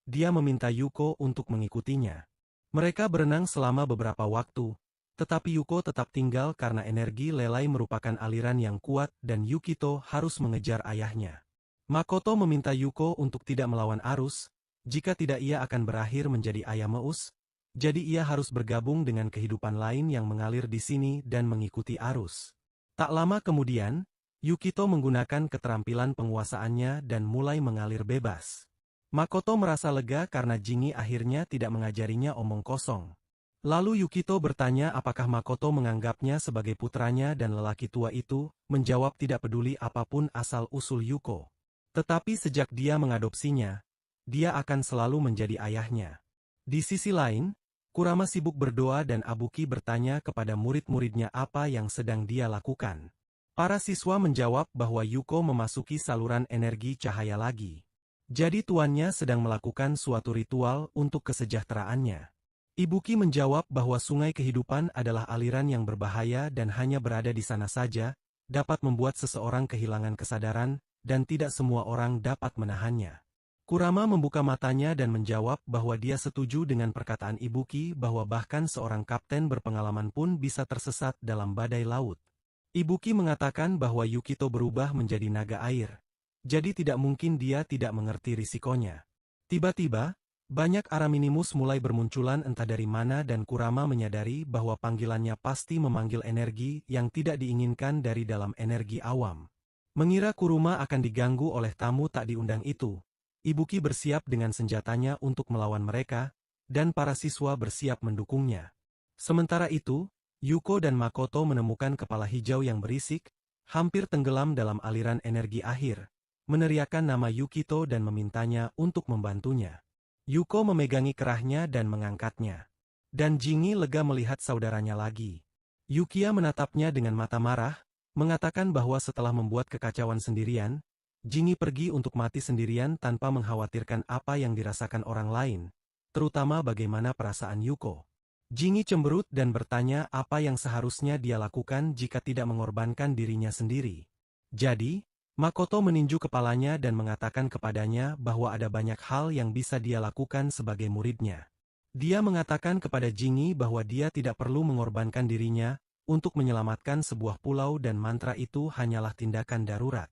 Speaker 1: dia meminta Yuko untuk mengikutinya. Mereka berenang selama beberapa waktu, tetapi Yuko tetap tinggal karena energi lelai merupakan aliran yang kuat dan Yukito harus mengejar ayahnya. Makoto meminta Yuko untuk tidak melawan arus, jika tidak ia akan berakhir menjadi ayam meus, jadi ia harus bergabung dengan kehidupan lain yang mengalir di sini dan mengikuti arus. Tak lama kemudian, Yukito menggunakan keterampilan penguasaannya dan mulai mengalir bebas. Makoto merasa lega karena Jingi akhirnya tidak mengajarinya omong kosong. Lalu Yukito bertanya apakah Makoto menganggapnya sebagai putranya dan lelaki tua itu menjawab tidak peduli apapun asal-usul Yuko. Tetapi sejak dia mengadopsinya, dia akan selalu menjadi ayahnya. Di sisi lain, Kurama sibuk berdoa dan Abuki bertanya kepada murid-muridnya apa yang sedang dia lakukan. Para siswa menjawab bahwa Yuko memasuki saluran energi cahaya lagi. Jadi tuannya sedang melakukan suatu ritual untuk kesejahteraannya. Ibuki menjawab bahwa sungai kehidupan adalah aliran yang berbahaya dan hanya berada di sana saja, dapat membuat seseorang kehilangan kesadaran, dan tidak semua orang dapat menahannya. Kurama membuka matanya dan menjawab bahwa dia setuju dengan perkataan Ibuki bahwa bahkan seorang kapten berpengalaman pun bisa tersesat dalam badai laut. Ibuki mengatakan bahwa Yukito berubah menjadi naga air. Jadi tidak mungkin dia tidak mengerti risikonya. Tiba-tiba, banyak Araminimus mulai bermunculan entah dari mana dan Kurama menyadari bahwa panggilannya pasti memanggil energi yang tidak diinginkan dari dalam energi awam. Mengira Kuruma akan diganggu oleh tamu tak diundang itu, Ibuki bersiap dengan senjatanya untuk melawan mereka, dan para siswa bersiap mendukungnya. Sementara itu, Yuko dan Makoto menemukan kepala hijau yang berisik, hampir tenggelam dalam aliran energi akhir, meneriakkan nama Yukito dan memintanya untuk membantunya. Yuko memegangi kerahnya dan mengangkatnya. Dan Jingi lega melihat saudaranya lagi. Yukiya menatapnya dengan mata marah, mengatakan bahwa setelah membuat kekacauan sendirian, Jingi pergi untuk mati sendirian tanpa mengkhawatirkan apa yang dirasakan orang lain, terutama bagaimana perasaan Yuko. Jingi cemberut dan bertanya apa yang seharusnya dia lakukan jika tidak mengorbankan dirinya sendiri. Jadi, Makoto meninju kepalanya dan mengatakan kepadanya bahwa ada banyak hal yang bisa dia lakukan sebagai muridnya. Dia mengatakan kepada Jingi bahwa dia tidak perlu mengorbankan dirinya untuk menyelamatkan sebuah pulau dan mantra itu hanyalah tindakan darurat.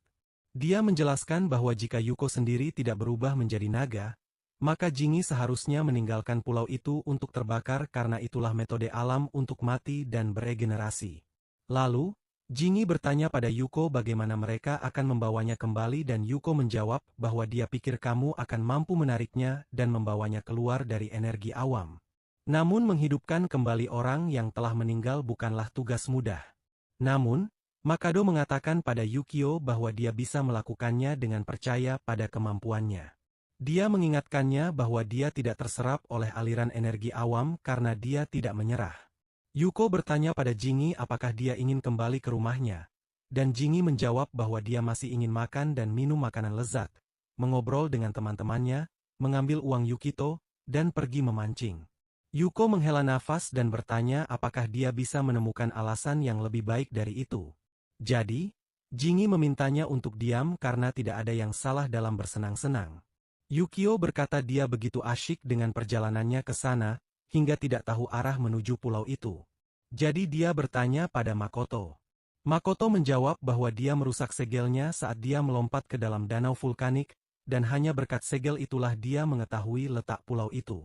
Speaker 1: Dia menjelaskan bahwa jika Yuko sendiri tidak berubah menjadi naga, maka Jingi seharusnya meninggalkan pulau itu untuk terbakar karena itulah metode alam untuk mati dan beregenerasi. Lalu, Jingi bertanya pada Yuko bagaimana mereka akan membawanya kembali dan Yuko menjawab bahwa dia pikir kamu akan mampu menariknya dan membawanya keluar dari energi awam. Namun menghidupkan kembali orang yang telah meninggal bukanlah tugas mudah. Namun, Makoto mengatakan pada Yukio bahwa dia bisa melakukannya dengan percaya pada kemampuannya. Dia mengingatkannya bahwa dia tidak terserap oleh aliran energi awam karena dia tidak menyerah. Yuko bertanya pada Jingi apakah dia ingin kembali ke rumahnya, dan Jingi menjawab bahwa dia masih ingin makan dan minum makanan lezat, mengobrol dengan teman-temannya, mengambil uang Yukito, dan pergi memancing. Yuko menghela nafas dan bertanya apakah dia bisa menemukan alasan yang lebih baik dari itu. Jadi, Jingi memintanya untuk diam karena tidak ada yang salah dalam bersenang-senang. Yukio berkata dia begitu asyik dengan perjalanannya ke sana, hingga tidak tahu arah menuju pulau itu. Jadi dia bertanya pada Makoto. Makoto menjawab bahwa dia merusak segelnya saat dia melompat ke dalam danau vulkanik, dan hanya berkat segel itulah dia mengetahui letak pulau itu.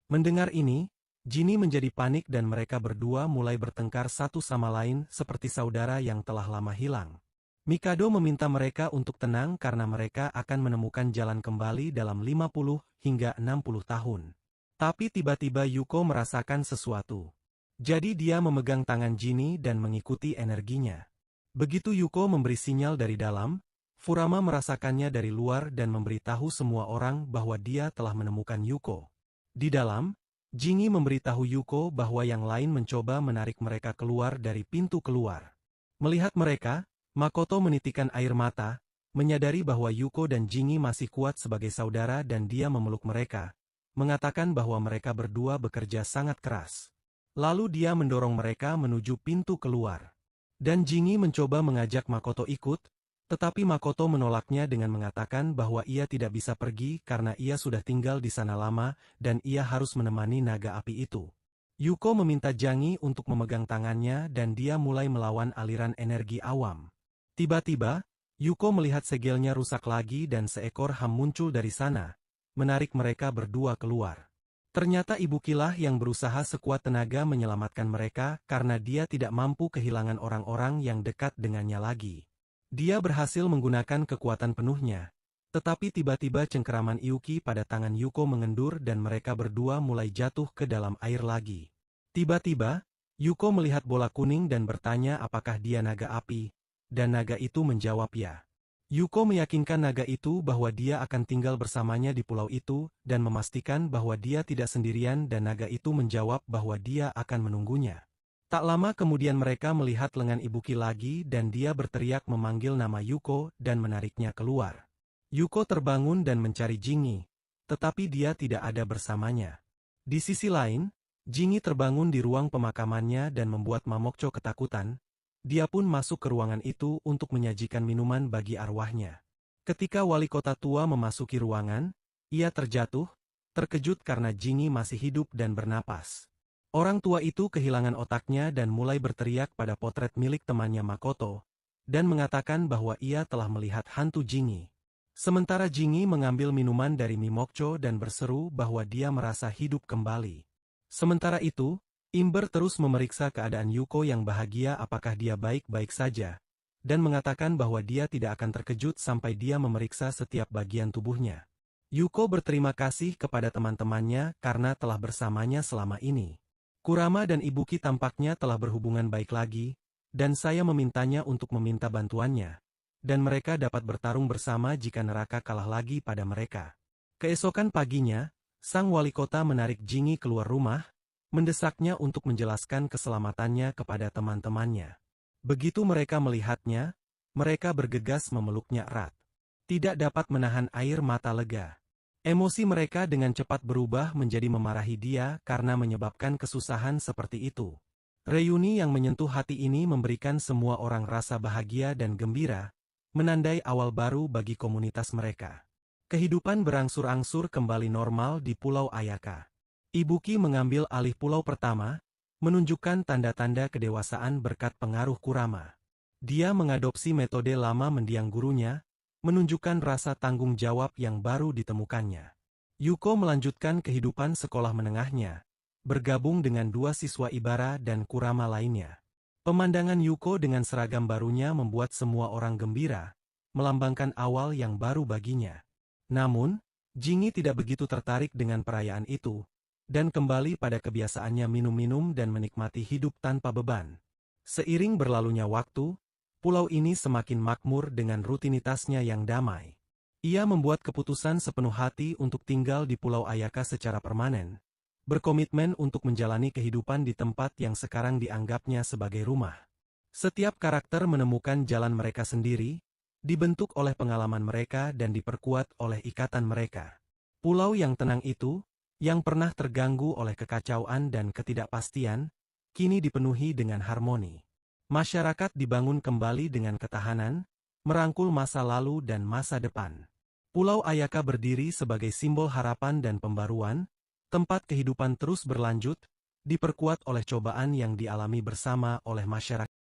Speaker 1: Mendengar ini, Jingi menjadi panik dan mereka berdua mulai bertengkar satu sama lain seperti saudara yang telah lama hilang. Mikado meminta mereka untuk tenang karena mereka akan menemukan jalan kembali dalam 50 hingga 60 tahun. Tapi tiba-tiba Yuko merasakan sesuatu. Jadi dia memegang tangan Jingi dan mengikuti energinya. Begitu Yuko memberi sinyal dari dalam, Furama merasakannya dari luar dan memberitahu semua orang bahwa dia telah menemukan Yuko. Di dalam, Jingi memberitahu Yuko bahwa yang lain mencoba menarik mereka keluar dari pintu keluar. Melihat mereka, Makoto menitikan air mata, menyadari bahwa Yuko dan Jingi masih kuat sebagai saudara dan dia memeluk mereka, mengatakan bahwa mereka berdua bekerja sangat keras. Lalu dia mendorong mereka menuju pintu keluar. Dan Jingi mencoba mengajak Makoto ikut, tetapi Makoto menolaknya dengan mengatakan bahwa ia tidak bisa pergi karena ia sudah tinggal di sana lama dan ia harus menemani naga api itu. Yuko meminta Jingi untuk memegang tangannya dan dia mulai melawan aliran energi awam. Tiba-tiba, Yuko melihat segelnya rusak lagi dan seekor ham muncul dari sana, menarik mereka berdua keluar. Ternyata Ibu Kilah yang berusaha sekuat tenaga menyelamatkan mereka karena dia tidak mampu kehilangan orang-orang yang dekat dengannya lagi. Dia berhasil menggunakan kekuatan penuhnya, tetapi tiba-tiba cengkeraman Yuki pada tangan Yuko mengendur dan mereka berdua mulai jatuh ke dalam air lagi. Tiba-tiba, Yuko melihat bola kuning dan bertanya apakah dia naga api. Dan naga itu menjawab ya. Yuko meyakinkan naga itu bahwa dia akan tinggal bersamanya di pulau itu, dan memastikan bahwa dia tidak sendirian dan naga itu menjawab bahwa dia akan menunggunya. Tak lama kemudian mereka melihat lengan Ibuki lagi dan dia berteriak memanggil nama Yuko dan menariknya keluar. Yuko terbangun dan mencari Jingi, tetapi dia tidak ada bersamanya. Di sisi lain, Jingi terbangun di ruang pemakamannya dan membuat Mamokcho ketakutan. Dia pun masuk ke ruangan itu untuk menyajikan minuman bagi arwahnya. Ketika wali kota tua memasuki ruangan, ia terjatuh, terkejut karena Jingi masih hidup dan bernapas. Orang tua itu kehilangan otaknya dan mulai berteriak pada potret milik temannya Makoto, dan mengatakan bahwa ia telah melihat hantu Jingi. Sementara Jingi mengambil minuman dari Mimokcho dan berseru bahwa dia merasa hidup kembali. Sementara itu, Imber terus memeriksa keadaan Yuko yang bahagia apakah dia baik-baik saja, dan mengatakan bahwa dia tidak akan terkejut sampai dia memeriksa setiap bagian tubuhnya. Yuko berterima kasih kepada teman-temannya karena telah bersamanya selama ini. Kurama dan Ibuki tampaknya telah berhubungan baik lagi, dan saya memintanya untuk meminta bantuannya, dan mereka dapat bertarung bersama jika neraka kalah lagi pada mereka. Keesokan paginya, sang wali kota menarik Jingi keluar rumah, mendesaknya untuk menjelaskan keselamatannya kepada teman-temannya. Begitu mereka melihatnya, mereka bergegas memeluknya erat. Tidak dapat menahan air mata lega. Emosi mereka dengan cepat berubah menjadi memarahi dia karena menyebabkan kesusahan seperti itu. Reuni yang menyentuh hati ini memberikan semua orang rasa bahagia dan gembira, menandai awal baru bagi komunitas mereka. Kehidupan berangsur-angsur kembali normal di Pulau Ayaka. Ibuki mengambil alih pulau pertama, menunjukkan tanda-tanda kedewasaan berkat pengaruh Kurama. Dia mengadopsi metode lama mendiang gurunya, menunjukkan rasa tanggung jawab yang baru ditemukannya. Yuko melanjutkan kehidupan sekolah menengahnya, bergabung dengan 2 siswa Ibara dan Kurama lainnya. Pemandangan Yuko dengan seragam barunya membuat semua orang gembira, melambangkan awal yang baru baginya. Namun, Jingi tidak begitu tertarik dengan perayaan itu, dan kembali pada kebiasaannya minum-minum dan menikmati hidup tanpa beban. Seiring berlalunya waktu, pulau ini semakin makmur dengan rutinitasnya yang damai. Ia membuat keputusan sepenuh hati untuk tinggal di Pulau Ayaka secara permanen, berkomitmen untuk menjalani kehidupan di tempat yang sekarang dianggapnya sebagai rumah. Setiap karakter menemukan jalan mereka sendiri, dibentuk oleh pengalaman mereka dan diperkuat oleh ikatan mereka. Pulau yang tenang itu, yang pernah terganggu oleh kekacauan dan ketidakpastian, kini dipenuhi dengan harmoni. Masyarakat dibangun kembali dengan ketahanan, merangkul masa lalu dan masa depan. Pulau Ayaka berdiri sebagai simbol harapan dan pembaruan, tempat kehidupan terus berlanjut, diperkuat oleh cobaan yang dialami bersama oleh masyarakat.